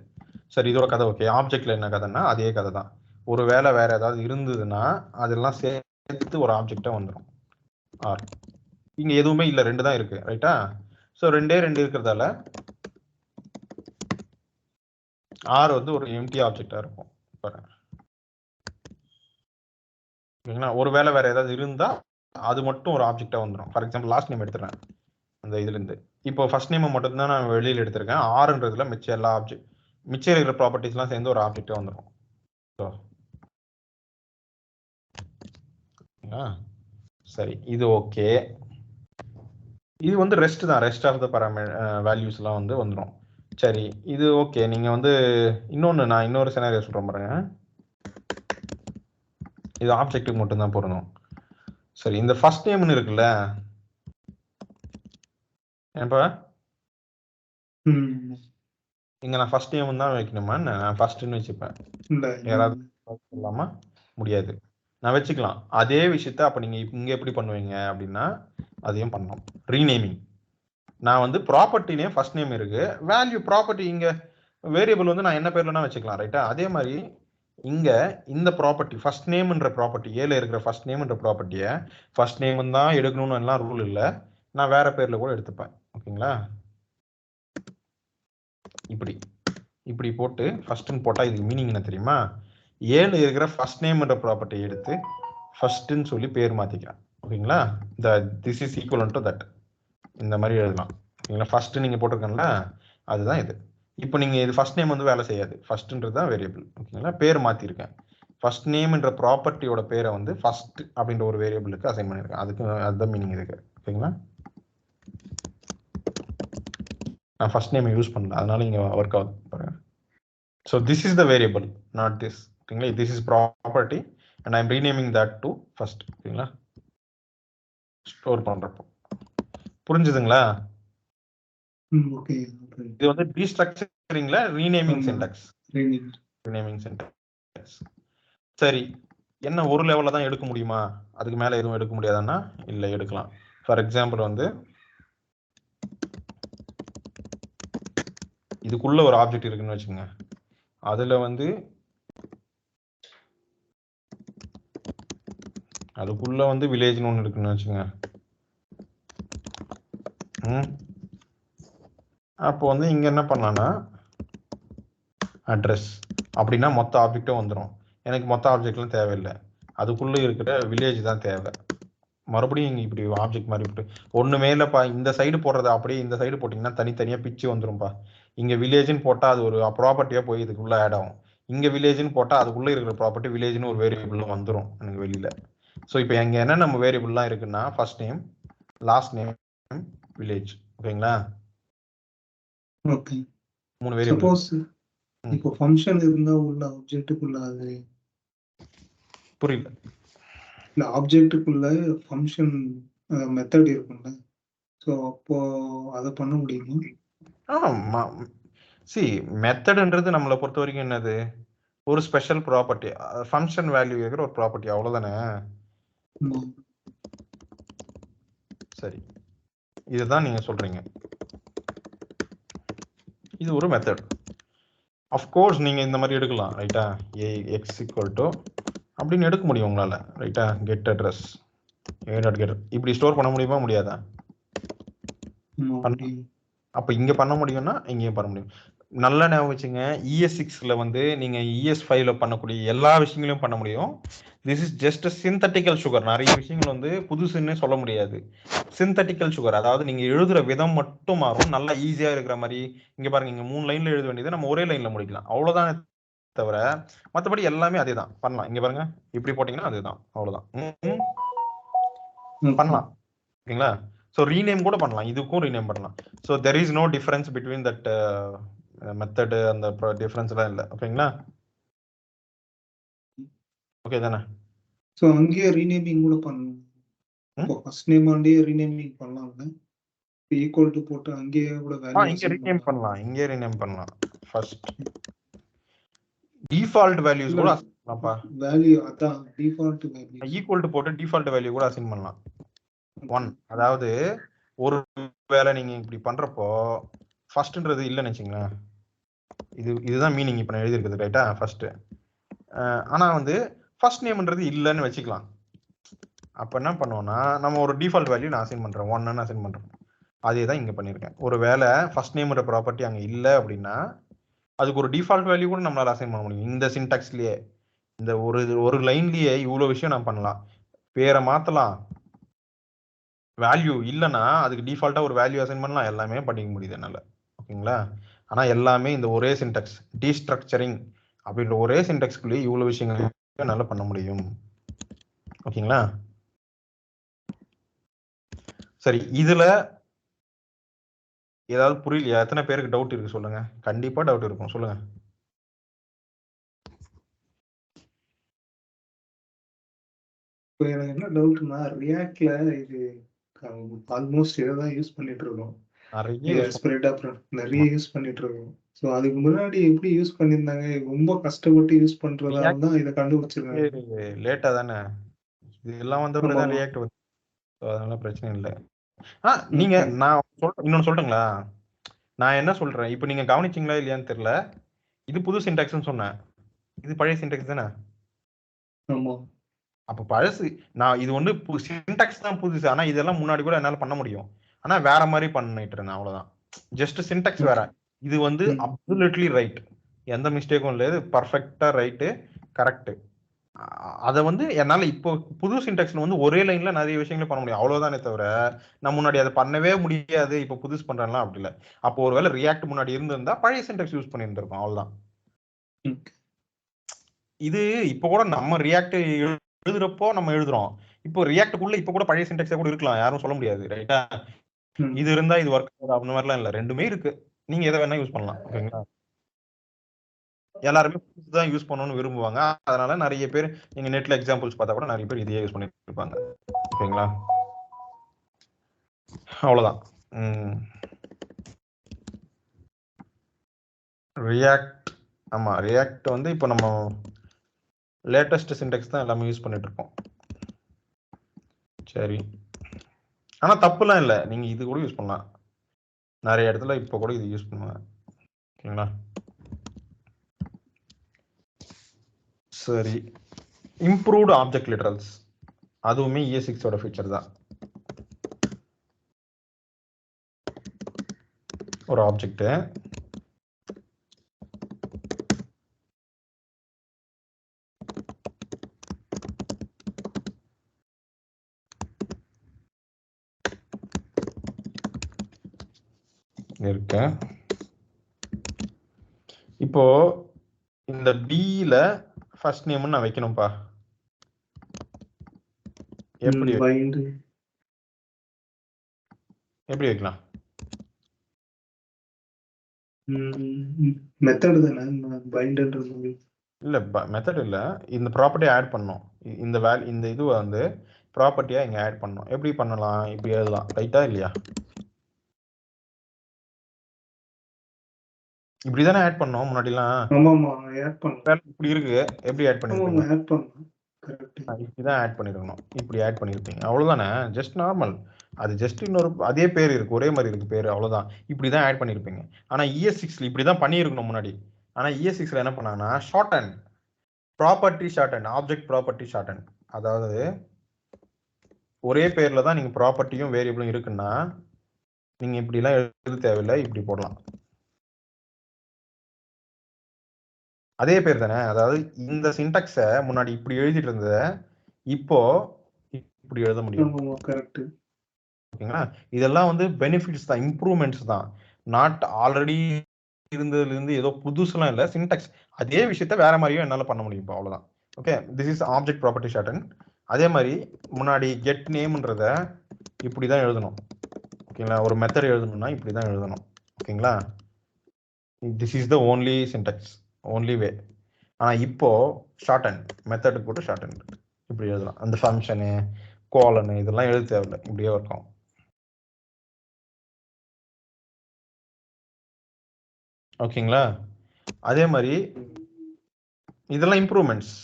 சரி, இதோட கதை ஓகே. ஆப்ஜெக்ட்ல என்ன கதைன்னா அதே கதை தான். ஒரு வேலை வேற ஏதாவது இருந்ததுன்னா அதெல்லாம் சேர்த்து ஒரு ஆப்ஜெக்டா வந்துடும். ஆர் இங்க எதுவுமே இல்லை, 2 தான் இருக்கு, ரைட்டா? ஸோ 2 இருக்கிறதால ஆர் வந்து ஒரு எம்டி ஆப்ஜெக்டா இருக்கும். ஓகேங்களா? ஒரு வேலை வேற ஏதாவது இருந்தா அது மட்டும் ஒரு ஆப்ஜெக்டா வந்துடும். ஃபார் எக்ஸாம்பிள் லாஸ்ட் நேம் எடுத்துறேன் அந்த இதுல இருந்து. இப்போ ஃபர்ஸ்ட் நேம் மட்டும் தான் நான் வெளியில எடுத்திருக்கேன். ஆர்ன்றதுல மிச்சம் எல்லா ஆப்ஜெக்ட், மிச்சம் இருக்கிற ப்ராப்பர்ட்டிஸ்லாம் சேர்ந்து ஒரு ஆப்ஜெக்டா வந்துடும். சரி, இது ஓகே. இது வந்து ரெஸ்ட் தான், ரெஸ்ட் ஆஃப் த வேல்யூஸ் எல்லாம் வந்து வந்துடும். சரி, இது ஓகே. நீங்க வந்து நான் இன்னொரு சினாரியோ சொல்றேன் பாருங்க. இது ஆப்ஜெக்ட்டுக்கு மட்டும் தான் பொருந்தும். சரி, இந்த ஃபர்ஸ்ட் நேம்னு இருக்குல்ல, ஏன்பா இங்க நான் ஃபர்ஸ்ட் நேம் தான் வைக்கணுமா? நான் ஃபர்ஸ்ட்னு வச்சுப்பேன். யாராவது சொல்லலாமா? முடியாது. நான் வச்சுக்கலாம். அதே விஷயத்த அப்ப நீங்க இங்க எப்படி பண்ணுவீங்க அப்படின்னா அதையும் பண்ணணும். ரீநேமிங். நான் வந்து ப்ராப்பர்ட்டிலே ஃபர்ஸ்ட் நேம் இருக்கு, வேல்யூ ப்ராப்பர்ட்டி இங்க வேரியபிள் வந்து நான் என்ன பேர்லனா வச்சுக்கலாம், ரைட்டா? அதே மாதிரி இங்க இந்த ப்ராப்பர்ட்டி ஃபர்ஸ்ட் நேம்ன்ற ப்ராப்பர்ட்டி, ஏல இருக்கிற ஃபர்ஸ்ட் நேம்ன்ற ப்ராப்பர்ட்டியை ஃபர்ஸ்ட் நேம் தான் எடுக்கணும்னு எல்லாம் ரூல் இல்லை, நான் வேற பேர்ல கூட எடுத்துப்பேன். ஓகேங்களா? இப்படி போட்டு ஃபர்ஸ்ட்னு போட்டா இதுக்கு மீனிங் என்ன தெரியுமா? ஏல இருக்கிற ஃபர்ஸ்ட் நேம்ன்ற ப்ராப்பர்ட்டியை எடுத்து ஃபர்ஸ்ட்னு சொல்லி பேர் மாத்திக்கிறேன். ஓகேங்களா? This is equal to that இந்த மாதிரி எழுதலாம். ஓகேங்களா? ஃபர்ஸ்ட் நீங்க போட்டிருக்கீங்களா, அதுதான் இது. இப்போ நீங்க இது ஃபர்ஸ்ட் நேம் வந்து வேலை செய்யாது, ஃபர்ஸ்ட்ன்றது தான் வேரியபிள். ஓகேங்களா? பேர் மாத்திருக்கேன். ஃபர்ஸ்ட் நேம்ன்ற ப்ராப்பர்ட்டியோட பேரை வந்து ஃபர்ஸ்ட் அப்படின்ற ஒரு வேரியபிளுக்கு அசைன் பண்ணிருக்கேன். அதுதான் மீனிங் இருக்கு. ஓகேங்களா? நான் ஃபர்ஸ்ட் நேம் யூஸ் பண்ணல, அதனால இங்க ஒர்க் ஆகுது பாருங்க. So this is the variable, not this. ஓகேங்களா? This is property and I am renaming that to first. ஓகேங்களா? ஸ்டோர் பண்றப்போ புரிஞ்சுதுங்களா? இது வந்து டீஸ்ட்ரக்சரிங்ல ரீநேமிங் சின்டாக்ஸ். Renaming syntax. சரி, என்ன ஒரு லெவல்ல தான் எடுக்க முடியுமா, அதுக்கு மேல எதுவும் எடுக்க முடியாதுன்னா இல்ல, எடுக்கலாம். ஃபார் எக்ஸாம்பிள் வந்து இதுக்குள்ள ஒரு ஆப்ஜெக்ட் இருக்குன்னு வச்சுங்க, அதுல வந்து அதுக்குள்ள வந்து வில்லேஜ்னு ஒன்று இருக்குன்னு வச்சுங்க. அப்போ வந்து இங்க என்ன பண்ணலாம்னா அட்ரஸ் அப்படின்னா மொத்த ஆப்ஜெக்டும் வந்துடும். எனக்கு மொத்த ஆப்ஜெக்ட்லாம் தேவையில்லை, அதுக்குள்ள இருக்கிற வில்லேஜ் தான் தேவை. மறுபடியும் இங்க இப்படி ஆப்ஜெக்ட் மாதிரி இப்படி ஒண்ணுமே இல்லப்பா. இந்த சைடு போடுறது அப்படியே இந்த சைடு போட்டிங்கன்னா தனித்தனியா பிச்சு வந்துரும்பா. இங்க வில்லேஜ்னு போட்டா அது ஒரு ப்ராப்பர்ட்டியா போய் இதுக்குள்ள ஆட் ஆகும். இங்க வில்லேஜ்னு போட்டா அதுக்குள்ள இருக்கிற ப்ராப்பர்ட்டி வில்லேஜ்னு ஒரு வேரியபிள் வந்துடும் எனக்கு வெளியில. ஸோ இப்போ எங்க என்ன நம்ம வேரியபிள்லாம் இருக்குன்னா first name, last name, village. ஓகேங்களா? ஓகே. 3 வேரியபிள். சப்போஸ் இப்போ ஃபங்க்ஷன் இருந்தா உள்ள ஆப்ஜெக்ட்டுக்குள்ள அது புரியல. இல்ல ஆப்ஜெக்ட்டுக்குள்ள ஃபங்க்ஷன் மெத்தட் இருக்கும்ல. ஸோ அப்போ அதை பண்ண முடியுமா? ஆமா. சி மெத்தட்ன்றது நம்மளை பொறுத்த வரைக்கும் என்னது, ஒரு ஸ்பெஷல் ப்ராப்பர்ட்டி, ஃபங்க்ஷன் வேல்யூ இருக்கிற ஒரு ப்ராப்பர்ட்டி, அவ்வளவுதானே? சரி, இதுதான் நீங்க சொல்றீங்க. இது ஒரு மெத்தட். அஃப்கோர்ஸ் நீங்க இந்த மாதிரி எடுக்கலாம், ரைட்டா? ஏ எக்ஸ் ஈக்குவல் டு அப்படின்னு எடுக்க முடியும் உங்களால, ரைட்டா? Get address A dot get இப்படி ஸ்டோர் பண்ண முடியுமா முடியாதா? அப்ப இங்க பண்ண முடியும்னா இங்கேயும் பண்ண முடியும். நல்லா ஞாபகம் வச்சுங்க, ES6ல வந்து நீங்க ES5ல பண்ணக்கூடிய எல்லா விஷயங்களையும் பண்ண முடியும். This is just syntactical sugar. நிறைய விஷயங்கள் வந்து புதுசுன்னு சொல்ல முடியாது. சிந்தட்டிக்கல் சுகர், அதாவது நீங்க எழுதுற விதம் மட்டும் மாறும், நல்லா ஈஸியா இருக்கிற மாதிரி. இங்க பாருங்க, இங்க 3 லைன்ல எழுத வேண்டியது நம்ம ஒரே லைன்ல முடிக்கலாம், அவ்வளவுதான். தவிர மற்றபடி எல்லாமே அதே தான் பண்ணலாம். இங்க பாருங்க, இப்படி போட்டீங்கன்னா அதுதான், அவ்வளவுதான். பண்ணலாம். ஓகேங்களா? ஸோ ரீநேம் கூட பண்ணலாம், இதுக்கும் ரீநேம் பண்ணலாம். So there is no difference between that method, அந்த டிஃபரன்ஸ்லாம் இல்லை. ஓகேங்களா? ஓகே தானே? ஸோ அங்கேயே ரீநேமிங் கூட பண்ணலாம். இப்போ ஃபர்ஸ்ட் நேம் ஆண்டே ரீநேமிங் பண்ணலாம்ல. ஈக்குவல் டு போட்டு அங்கேயே கூட வேல்யூ இங்க ரீநேம் பண்ணலாம், இங்கே ரீநேம் பண்ணலாம். ஃபர்ஸ்ட் டிஃபால்ட் வேல்யூஸ் கூட அசைன் பண்ணலாம்ப்பா. வேல்யூ அதான் டிஃபால்ட் வேல்யூ. ஈக்குவல் டு போட்டு டிஃபால்ட் வேல்யூ கூட அசைன் பண்ணலாம். 1, அதாவது ஒரு வேளை நீங்க இப்படி பண்றப்போ ஃபர்ஸ்ட்ன்றது இல்லைன்னு வச்சுங்களேன், இதுதான் மீனிங் இப்போ நான் எழுதியிருக்குது, ரைட்டா? ஃபர்ஸ்ட். ஆனா வந்து ஃபர்ஸ்ட் நேம்ன்றது இல்லைன்னு வச்சுக்கலாம். அப்ப என்ன பண்ணுவோம்னா, நம்ம ஒரு டிஃபால்ட் வேல்யூ நான் அசைன் பண்றேன், 1ன்னு அசைன் பண்றேன். அதே தான் இங்க பண்ணியிருக்கேன். ஒரு வேளை ஃபர்ஸ்ட் நேம்ன்ற ப்ராப்பர்ட்டி அங்க இல்லை அப்படின்னா அதுக்கு ஒரு டிஃபால்ட் வேல்யூ கூட நம்மளால அசைன் பண்ண முடியும். இந்த சின்டாக்ஸ்லயே, இந்த ஒரு லைன்லயே இவ்வளவு விஷயம் நான் பண்ணலாம். பேரை மாத்தலாம், வேல்யூ இல்லைன்னா அதுக்கு டிஃபால்ட்டா ஒரு வேல்யூ அசைன் பண்ணலாம், எல்லாமே பண்ணிக்க முடியுது என்னால. ஓகேங்களா? ஆனா எல்லாமே இந்த ஒரே சின்டாக்ஸ், டீஸ்ட்ரக்சரிங் அப்படின்ற ஒரே சின்டாக்ஸ்குள்ளேயே இவ்வளவு விஷயங்கள் என்னால பண்ண முடியும். ஓகேங்களா? சரி, இதுல ஏதாவது புரியலையா? எத்தனை பேருக்கு டவுட் இருக்கு சொல்லுங்க. கண்டிப்பா டவுட் இருக்கும், சொல்லுங்க. இப்போ எனக்கு என்ன டவுட்னா, ரியாக்ட்ல இது ஆல்மோஸ்ட் இதை தான் யூஸ் பண்ணிட்டு இருக்கோம். நிறைய ஸ்ப்ரெட் அப்புறம் நிறைய யூஸ் பண்ணிட்டு இருக்கோம். ஸோ அதுக்கு முன்னாடி எப்படி யூஸ் பண்ணியிருந்தாங்க? ரொம்ப கஷ்டப்பட்டு யூஸ் பண்றதால தான் இதை கண்டுபிடிச்சிருக்காங்க. லேட்டா தானே இதெல்லாம் வந்த பிறகுதான் ரியாக்ட் வந்து, அதனால பிரச்சனை இல்லை. நீங்க நான் இன்னொன்னு சொல்லட்டுங்களா? நான் என்ன சொல்றேன், இப்போ நீங்க கவனிச்சீங்களா இல்லையான்னு தெரியல, இது புது சின்டாக்ஸ்னு சொன்னேன், இது பழைய சின்டாக்ஸ் தானே? ஆமா. அப்ப பழசு, நான் இது ஒண்ணு சின்டாக்ஸ் தான் புதுசு, ஆனா இதெல்லாம் முன்னாடி கூட என்னால பண்ண முடியும், ஆனா வேற மாதிரி பண்ணிட்டு இருந்தேன், அவ்வளவுதான். ஜஸ்ட் சின்டாக்ஸ் வேற. இது வந்து அப்சல்யூட்லி ரைட், எந்த மிஸ்டேக்கும் இல்லை, இது பர்ஃபெக்டா ரைட்டு, கரெக்ட். அதை வந்து என்னால இப்போ புது சின்டாக்ஸ்ல வந்து ஒரே லைன்ல நிறைய விஷயங்கள் பண்ண முடியும், அவ்வளவுதானே தவிர நான் முன்னாடி அதை பண்ணவே முடியாது, இப்போ புதுசு பண்றேன்லாம் அப்படி இல்லை. அப்போ ஒருவேளை ரியாக்ட் முன்னாடி இருந்திருந்தா பழைய சின்டாக்ஸ் யூஸ் பண்ணியிருந்திருக்கோம், அவ்வளவுதான். இது இப்போ கூட நம்ம ரியாக்ட் எழுதுறப்போ நம்ம எழுதுறோம், இப்போ ரியாக்டுக்குள்ள இப்போ கூட பழைய சின்டாக்ஸா கூட இருக்கலாம், யாரும் சொல்ல முடியாது, ரைட்டா? இது இருந்தா இது ஒர்க் ஆகுது அந்த மாதிரிலாம் இல்லை, ரெண்டுமே இருக்கு, நீங்க எதை வேணா யூஸ் பண்ணலாம். ஓகேங்களா? எல்லாருமே புதுசுதான் யூஸ் பண்ணணும்னு விரும்புவாங்க, அதனால நிறைய பேர் நீங்க நெட்ல எக்ஸாம்பிள்ஸ் பார்த்தா கூட நிறைய பேர் இதையே யூஸ் பண்ணிட்டு இருப்பாங்க. ஓகேங்களா? அவ்வளவுதான். ரியாக்ட், ஆமா ரியாக்ட் வந்து இப்போ நம்ம லேட்டஸ்ட் சின்டாக்ஸ் தான் எல்லாமே யூஸ் பண்ணிட்டு இருக்கோம். சரி, ஆனா தப்புலாம் இல்லை, நீங்க இது கூட யூஸ் பண்ணலாம், நிறைய இடத்துல இப்போ கூட இது யூஸ் பண்ணுவாங்க. ஓகேங்களா? சரி, இம்ப்ரூவ்டு ஆப்ஜெக்ட் லிட்டரல்ஸ், அதுவுமே ES6ஓட ஃபீச்சர் தான். ஒரு ஆப்ஜெக்ட் இருக்கு. இப்போ இந்த பில ஃபர்ஸ்ட் நேம் நான் வைக்கணும்பா. எப்படி பைண்ட் எப்படி வைக்கலாம்? மெத்தட் தானே பைண்ட்ன்றது. இல்ல மெத்தட் இல்ல, இந்த ப்ராப்பர்ட்டி ஆட் பண்ணணும். இந்த இந்த இது வந்து ப்ராப்பர்ட்டியா இங்க ஆட் பண்ணணும். எப்படி பண்ணலாம்? இப்படி எழுதலாம், ரைட்டா இல்லையா? இப்படிதானே ஆட் பண்ணோம் முன்னாடிலாம். ஆமாமா ஆட் பண்ணலாம். இப்படி இருக்கு, எப்படி ஆட் பண்ணிருப்பீங்க? ஆமாமா ஆட் பண்ணலாம். கரெக்ட். இப்படிதான் ஆட் பண்ணிருக்கணும். இப்படி ஆட் பண்ணிருப்பீங்க, அவ்வளவுதானே. Just normal. அது ஜஸ்ட் இன்னொரு அதே பேர் இருக்கு, ஒரே மாதிரி இருக்கு பேர், அவ்வளவுதான். இப்படிதான் ஆட் பண்ணிருப்பீங்க. ஆனா ES6ல இப்படிதான் பண்ணியிருக்கணும் முன்னாடி. ஆனா ES6ல என்ன பண்ணாங்கன்னா short and property short and object property short and. அதாவது ஒரே பேர்ல தான் நீங்க ப்ராப்பர்ட்டியும் வேரியபிளும் இருக்குன்னா நீங்க இப்படி எல்லாம் எழுத தேவையில்லை, இப்படி போடலாம். அதே பேர் தானே. அதாவது இந்த சின்டாக்ஸை முன்னாடி இப்படி எழுதிட்டு இருந்தத இப்போ இப்படி எழுத முடியும். கரெக்ட். ஓகேங்களா? இதெல்லாம் வந்து பெனிஃபிட்ஸ் தான், இம்ப்ரூவ்மெண்ட்ஸ் தான். நாட் ஆல்ரெடி இருந்ததுல இருந்து ஏதோ புதுசுலாம் இல்லை. சின்டாக்ஸ் அதே விஷயத்த வேற மாதிரியும் என்னால பண்ண முடியும் இப்போ, அவ்வளவுதான். Okay, this is object property shorten. அதே மாதிரி முன்னாடி கெட் நேம்ன்றத இப்படிதான் எழுதணும். ஓகேங்களா? ஒரு மெத்தட் எழுதணும்னா இப்படிதான் எழுதணும். ஓகேங்களா? This is the only syntax, only way. ஆனா இப்போ ஷார்ட் அண்ட் மெத்தடுக்கு போட்டு ஷார்ட் அண்ட் இப்படி எழுதலாம். அந்த ஃபங்க்ஷனு கோலனு இதெல்லாம் எழுத தேவையில்லை, இப்படியே இருக்கும். ஓகேங்களா? அதே மாதிரி இதெல்லாம் இம்ப்ரூவ்மெண்ட்ஸ்.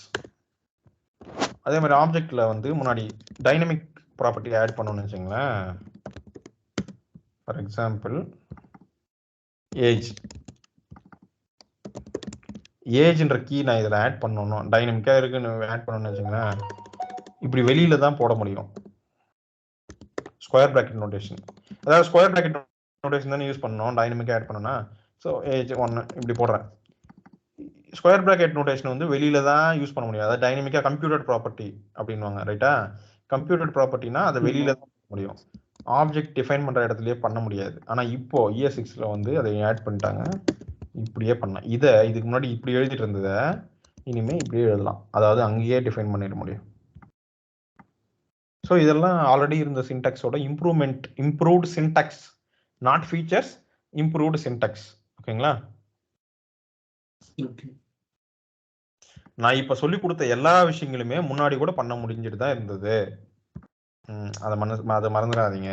அதே மாதிரி ஆப்ஜெக்ட்ல வந்து முன்னாடி டைனமிக் ப்ராப்பர்ட்டி ஆட் பண்ணணும்னு வச்சுங்களேன். For example age. ஏஜ்ன்ற கீ நான் இதில் ஆட் பண்ணணும், டைனமிக்காக இருக்குன்னு ஆட் பண்ணணும்னு வச்சுங்களேன். இப்படி வெளியில தான் போட முடியும், ஸ்கொயர் பிராக்கெட் நோட்டேஷன். அதாவது ஸ்கொயர் பிராக்கெட் நோட்டேஷன் தானே யூஸ் பண்ணணும் டைனமிக்காக ஆட் பண்ணணும்னா. ஸோ ஏஜ் 1 இப்படி போடுறேன். ஸ்கொயர் பிராக்கெட் நோட்டேஷன் வந்து வெளியில தான் யூஸ் பண்ண முடியும். அதாவது டைனமிக்கா கம்ப்யூட்டர் ப்ராப்பர்ட்டி அப்படின்வாங்க, ரைட்டா? கம்ப்யூட்டர் ப்ராப்பர்ட்டினா அதை வெளியில தான் பண்ண முடியும், ஆப்ஜெக்ட் டிஃபைன் பண்ற இடத்துலயே பண்ண முடியாது. ஆனா இப்போ ES6ல வந்து அதை ஆட் பண்ணிட்டாங்க, இப்படியே பண்ணலாம். இதுக்கு முன்னாடி இப்படி எழுதிட்டு இருந்ததை இனிமே இப்படியே எழுதலாம், அதாவது அங்கேயே டிஃபைன் பண்ணிட முடியும். ஸோ இதெல்லாம் ஆல்ரெடி இருந்த சின்டாக்ஸோட improvement, improved syntax, not features, improved syntax. ஓகேங்களா? நான் இப்ப சொல்லி கொடுத்த எல்லா விஷயங்களுமே முன்னாடி கூட பண்ண முடிஞ்சிட்டு தான் இருந்தது. அதை மறந்துடாதீங்க.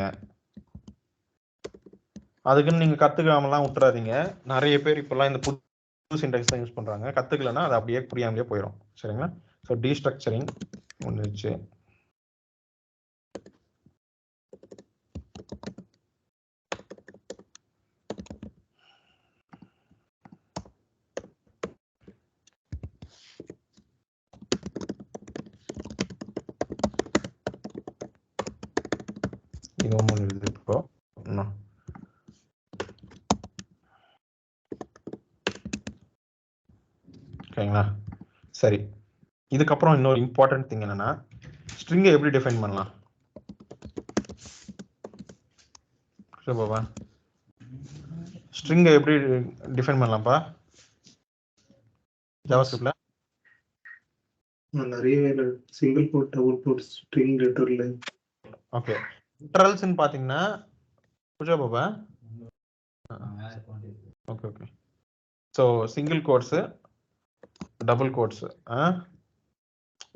அதுக்குன்னு நீங்க கத்துக்காமலாம் விட்டுறாதீங்க. நிறைய பேர் இப்பெல்லாம் இந்த புது சின்டாக்ஸ் தான் யூஸ் பண்றாங்க. கத்துக்கலன்னா அது அப்படியே புரியாமலே போயிடும். சரிங்களா? ஸோ டீஸ்ட்ரக்சரிங் முடிஞ்சிச்சு. இது ஒன்று இருக்குது இப்போ. ஓகேங்களா? சரி, இதுக்கப்புறம் இன்னொரு இம்பார்ட்டன்ட் திங் என்னன்னா, ஸ்ட்ரிங்கை எப்படி டிஃபைன் பண்ணலாம்? பாபா, ஸ்ட்ரிங்கை எப்படி டிஃபைன் பண்ணலாம்ப்பா ஜாவாஸ்கிரிப்ட்ல? நிறைய single quote, double quote, string, literal. Okay, லிட்டரல்ஸ்னு பாத்தீங்கன்னா புஜா பாபா. Okay okay. So single quotes, double quotes,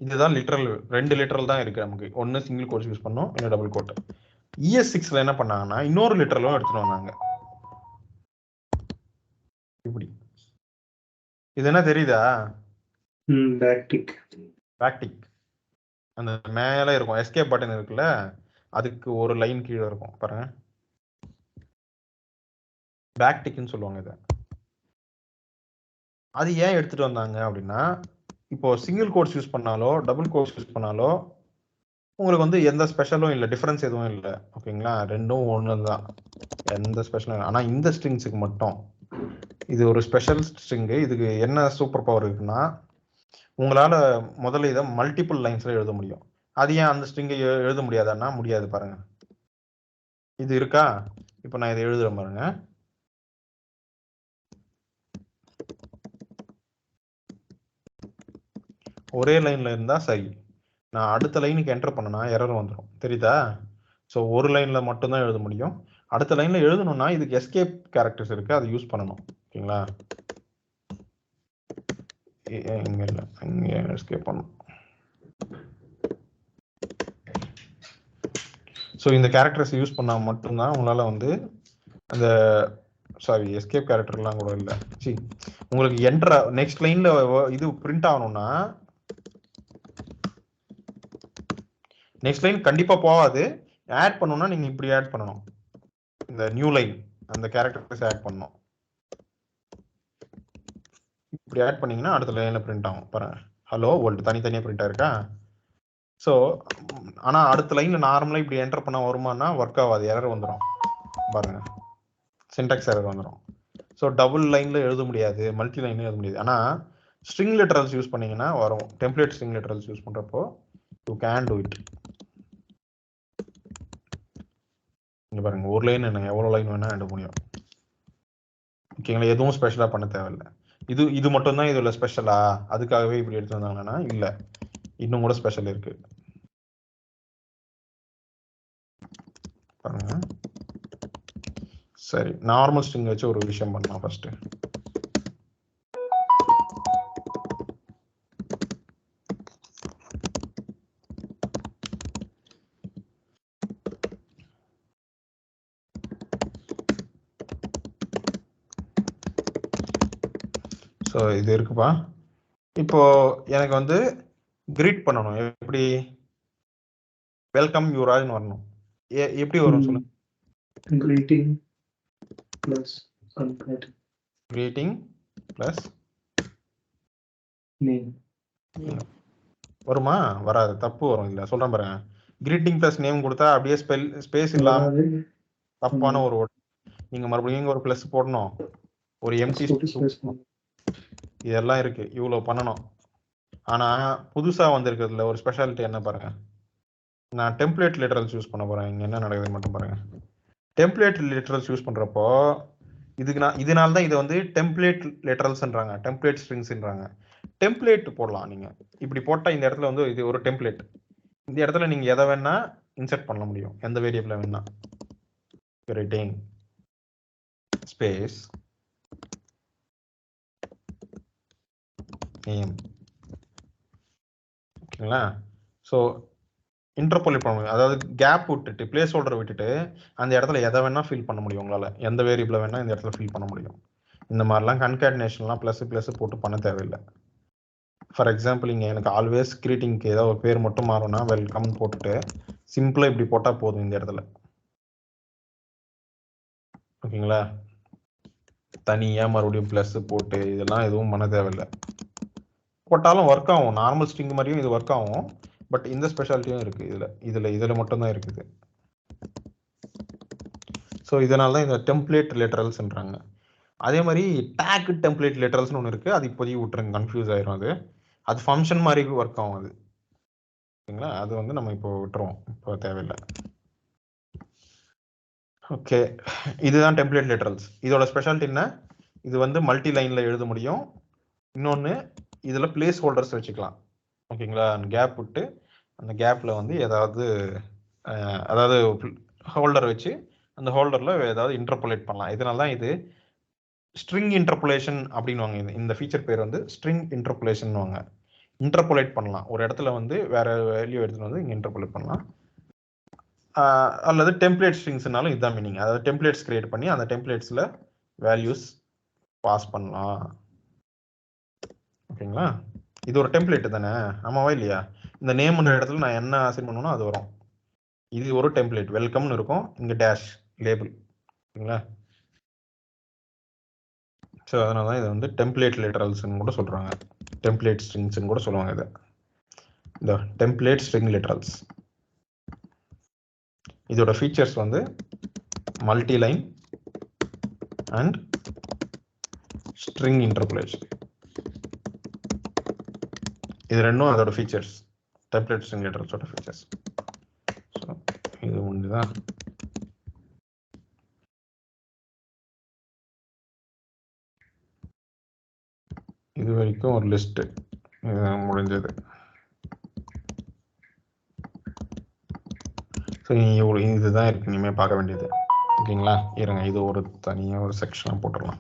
இதுதான் லிட்டரல். 2 லிட்டரல் தான் இருக்கு நமக்கு. ஒன்னு சிங்கிள் கோட்ஸ் யூஸ் பண்ணோம், இன்னும் டபுள் கோட். ES6ல என்ன பண்ணாங்கன்னா இன்னொரு லிட்டரலும் எடுத்துட்டு வந்தாங்க. இப்படி இது என்ன தெரியுதா? பேக்டிக். பேக்டிக் அந்த மேல இருக்கும், எஸ்கேப் பட்டன் இருக்குல்ல, அதுக்கு ஒரு லைன் கீழே இருக்கும் பாருங்க, பேக்டிக்னு சொல்லுவாங்க இதை. அது ஏன் எடுத்துட்டு வந்தாங்க அப்படின்னா, இப்போ சிங்கிள் கோட்ஸ் யூஸ் பண்ணாலோ டபுள் கோட்ஸ் யூஸ் பண்ணாலோ உங்களுக்கு வந்து எந்த ஸ்பெஷலும் இல்லை, டிஃபரன்ஸ் எதுவும் இல்லை. ஓகேங்களா? ரெண்டும் ஒன்று தான், எந்த ஸ்பெஷலும் இல்லை. ஆனால் இந்த ஸ்ட்ரிங்ஸுக்கு மட்டும் இது ஒரு ஸ்பெஷல் ஸ்ட்ரிங்கு. இதுக்கு என்ன சூப்பர் பவர் இருக்குன்னா, உங்களால் முதல்ல இதை மல்டிபிள் லைன்ஸ்ல எழுத முடியும். அது ஏன் அந்த ஸ்ட்ரிங்கை எழுத முடியாதுன்னா முடியாது பாருங்க. இது இருக்கா? இப்போ நான் இதை எழுதுறேன் பாருங்க. ஒரே லைன்ல இருந்தா சரி. நான் அடுத்த லைனுக்கு என்டர் பண்ணனா எரர் வந்துடும், தெரியுதா? ஸோ ஒரு லைன்ல மட்டும்தான் எழுத முடியும். அடுத்த லைன்ல எழுதணும்னா இதுக்கு எஸ்கேப் கேரக்டர்ஸ் இருக்கு, அதை யூஸ் பண்ணணும். ஓகேங்களா? இங்க இல்லை, இங்க எஸ்கேப் பண்ணணும். ஸோ இந்த கேரக்டர்ஸ் யூஸ் பண்ணால் மட்டும்தான் உங்களால் வந்து அந்த சாரி எஸ்கேப் கேரக்டர்லாம் கூட இல்லை. சி உங்களுக்கு என்ட்ரு நெக்ஸ்ட் லைனில் இது பிரிண்ட் ஆகணும்னா நெக்ஸ்ட் லைன் கண்டிப்பாக போகாது. ஆட் பண்ணணும்னா நீங்கள் இப்படி ஆட் பண்ணணும். இந்த நியூ லைன் அந்த கேரக்டர்ஸ் ஆட் பண்ணணும். இப்படி ஆட் பண்ணீங்கன்னா அடுத்த லைனில் பிரிண்ட் ஆகும். பாருங்க, ஹலோ வேர்ல்டு தனித்தனியாக பிரிண்ட் ஆயிருக்கா? ஸோ ஆனால் அடுத்த லைனில் நார்மலாக இப்படி என்டர் பண்ண வருமானா ஒர்க் ஆகாது, எரர் வந்துடும். பாருங்க, சின்டாக்ஸ் எரர் வந்துடும். ஸோ டபுள் லைனில் எழுத முடியாது, மல்டி லைனில் எழுத முடியாது. ஆனால் ஸ்ட்ரிங் லிட்டரல்ஸ் யூஸ் பண்ணீங்கன்னா வரும். டெம்ப்ளேட் ஸ்ட்ரிங் லிட்டரல்ஸ் யூஸ் பண்ணுறப்போ யூ கேன் டூ இட். இங்கே பாருங்க, ஒரு லைன் என்ன எவ்வளோ லைன் வேணால் எழுத முடியும். ஓகேங்களா? எதுவும் ஸ்பெஷலாக பண்ண தேவையில்லை. இது மட்டும்தான் இதில் ஸ்பெஷலா, அதுக்காகவே இப்படி எடுத்து வந்தாங்கன்னா இல்லை, இன்னும் கூட ஸ்பெஷல் இருக்கு. பாருங்க, சரி நார்மல் ஸ்ட்ரிங் வச்சு ஒரு விஷயம் பண்ணலாம் ஃபர்ஸ்ட். ஸோ இது இருக்குப்பா. இப்போ எனக்கு வந்து கிரீட் பண்ணணும். எப்படி? வெல்கம் யுவராஜ்னு வரணும். எப்படி வரும் சொல்லுங்க? Greeting plus greeting plus name வருமா? வராது, தப்பு வரும். இல்லை சொல்றேன் பாருங்க, கிரீட்டிங் பிளஸ் நேம் கொடுத்தா அப்படியே ஸ்பேஸ் இல்லாம தப்பான ஒரு வேர்ட். நீங்க மறுபடியும் இங்க ஒரு பிளஸ் போடணும், ஒரு எம்டி இதெல்லாம் இருக்கு, இவ்வளவு பண்ணணும். ஆனா புதுசா வந்திருக்கிறதுல ஒரு ஸ்பெஷாலிட்டி என்ன பாருங்க, நான் டெம்ப்ளேட் லிட்டரல்ஸ் யூஸ் பண்ண போறேன். இங்க என்ன நடக்குது மட்டும் பாருங்க. டெம்ப்ளேட் லிட்டரல்ஸ் யூஸ் பண்றப்போ இதனால தான் இதை வந்து டெம்ப்ளேட் லிட்டரல்ஸ்ன்றாங்க, டெம்ப்ளேட் ஸ்ட்ரிங்ஸ்ன்றாங்க. டெம்ப்ளேட் போடலாம் நீங்க. இப்படி போட்டா இந்த இடத்துல வந்து இது ஒரு டெம்ப்ளேட். இந்த இடத்துல நீங்க எதை வேணா இன்சர்ட் பண்ண முடியும், எந்த வேரியபிள வேணா. Greeting space name. ஓகேங்களா? ஸோ இன்டர்போலேட் பண்ண முடியும், அதாவது கேப் விட்டுட்டு பிளேஸ் ஹோல்டர் விட்டுட்டு அந்த இடத்துல எதை வேணா ஃபில் பண்ண முடியும் உங்களால். எந்த வேரியபிள வேணா இந்த இடத்துல ஃபில் பண்ண முடியும். இந்த மாதிரிலாம் கன்கார்டினேஷன்லாம் ப்ளஸ் ப்ளஸ் போட்டு பண்ண தேவையில்லை. ஃபார் எக்ஸாம்பிள் இங்கே எனக்கு ஆல்வேஸ் கிரீட்டிங்க்கு ஏதாவது ஒரு பேர் மட்டும் மாறும்னா வெல்கம் போட்டுட்டு சிம்பிளாக இப்படி போட்டால் போதும் இந்த இடத்துல. ஓகேங்களா? தனியாக மறுபடியும் ப்ளஸ் போட்டு இதெல்லாம் எதுவும் பண்ண தேவையில்லை. போட்டாலும் ஒர்க் ஆகும், நார்மல் ஸ்ட்ரிங் மாதிரியும் இது ஒர்க் ஆகும். பட் இந்த ஸ்பெஷாலிட்டியும் இருக்கு இதில் மட்டும்தான் இருக்குது. ஸோ இதனால தான் இந்த டெம்ப்ளேட் லிட்டரல்ஸ்ன்றாங்க. அதே மாதிரி டேக் டெம்ப்ளேட் லிட்டரல்ஸ்னு ஒன்று இருக்குது, அது இப்போதைக்கு விட்டுருங்க, கன்ஃபியூஸ் ஆயிரும். அது ஃபங்க்ஷன் மாதிரி ஒர்க் ஆகும் அது. ஓகேங்களா? அது வந்து நம்ம இப்போ விட்டுருவோம், இப்போ தேவையில்லை. ஓகே, இதுதான் டெம்ப்ளேட் லிட்டரல்ஸ். இதோட ஸ்பெஷாலிட்டி என்ன? இது வந்து மல்டி லைனில் எழுத முடியும். இன்னொன்று, இதில் பிளேஸ் ஹோல்டர்ஸ் வச்சுக்கலாம். ஓகேங்களா? கேப் விட்டு அந்த கேப்பில் வந்து அதாவது ஹோல்டர் வச்சு அந்த ஹோல்டரில் ஏதாவது இன்டர்போலேட் பண்ணலாம். இதனால தான் இது ஸ்ட்ரிங் இன்டர்போலேஷன் அப்படின்வாங்க. இந்த ஃபீச்சர் பேர் வந்து ஸ்ட்ரிங் இன்டர்போலேஷன்வாங்க. இன்டர்போலேட் பண்ணலாம், ஒரு இடத்துல வந்து வேற வேல்யூ எடுத்துகிட்டு வந்து இங்கே இன்டர்போலேட் பண்ணலாம். அல்லது டெம்ப்ளேட் ஸ்ட்ரிங்ஸ்னாலும் இதுதான் மீனிங். அதாவது டெம்ப்ளேட்ஸ் கிரியேட் பண்ணி அந்த டெம்ப்ளேட்ஸில் வேல்யூஸ் பாஸ் பண்ணலாம். ஓகேங்களா? இது ஒரு டெம்ப்ளேட் தானே, ஆமாவா இல்லையா? இந்த நேம்ன்ற இடத்துல நான் என்ன அசைன் பண்ணணும் அது வரும். இது ஒரு டெம்ப்ளேட், வெல்கம்னு இருக்கும், இங்கே டேஷ் லேபிள். ஓகேங்களா? ஸோ அதனால தான் இதை வந்து டெம்ப்ளேட் லிட்டரல்ஸ்ன்னு கூட சொல்கிறாங்க, டெம்ப்ளேட் ஸ்ட்ரிங்ஸ்ன்னு கூட சொல்லுவாங்க. இதை இந்த டெம்ப்ளேட் ஸ்ட்ரிங் லிட்டரல்ஸ். இதோட ஃபீச்சர்ஸ் வந்து multi line and string interpolation. இது ரெண்டும் அதோட ஃபீச்சர்ஸ், டெம்ப்ளேட் ஸ்ட்ரிங் லிட்டரல்ஸோட ஃபீச்சர்ஸ். ஸோ இது ஒன்றுதான். இது வரைக்கும் ஒரு லிஸ்ட்டு. இது முடிஞ்சது. சரி, இதுதான் இருக்கு இனிமேல் பார்க்க வேண்டியது. ஓகேங்களா, இருங்க இது ஒரு தனியாக ஒரு செக்ஷனாக போட்டுடலாம்.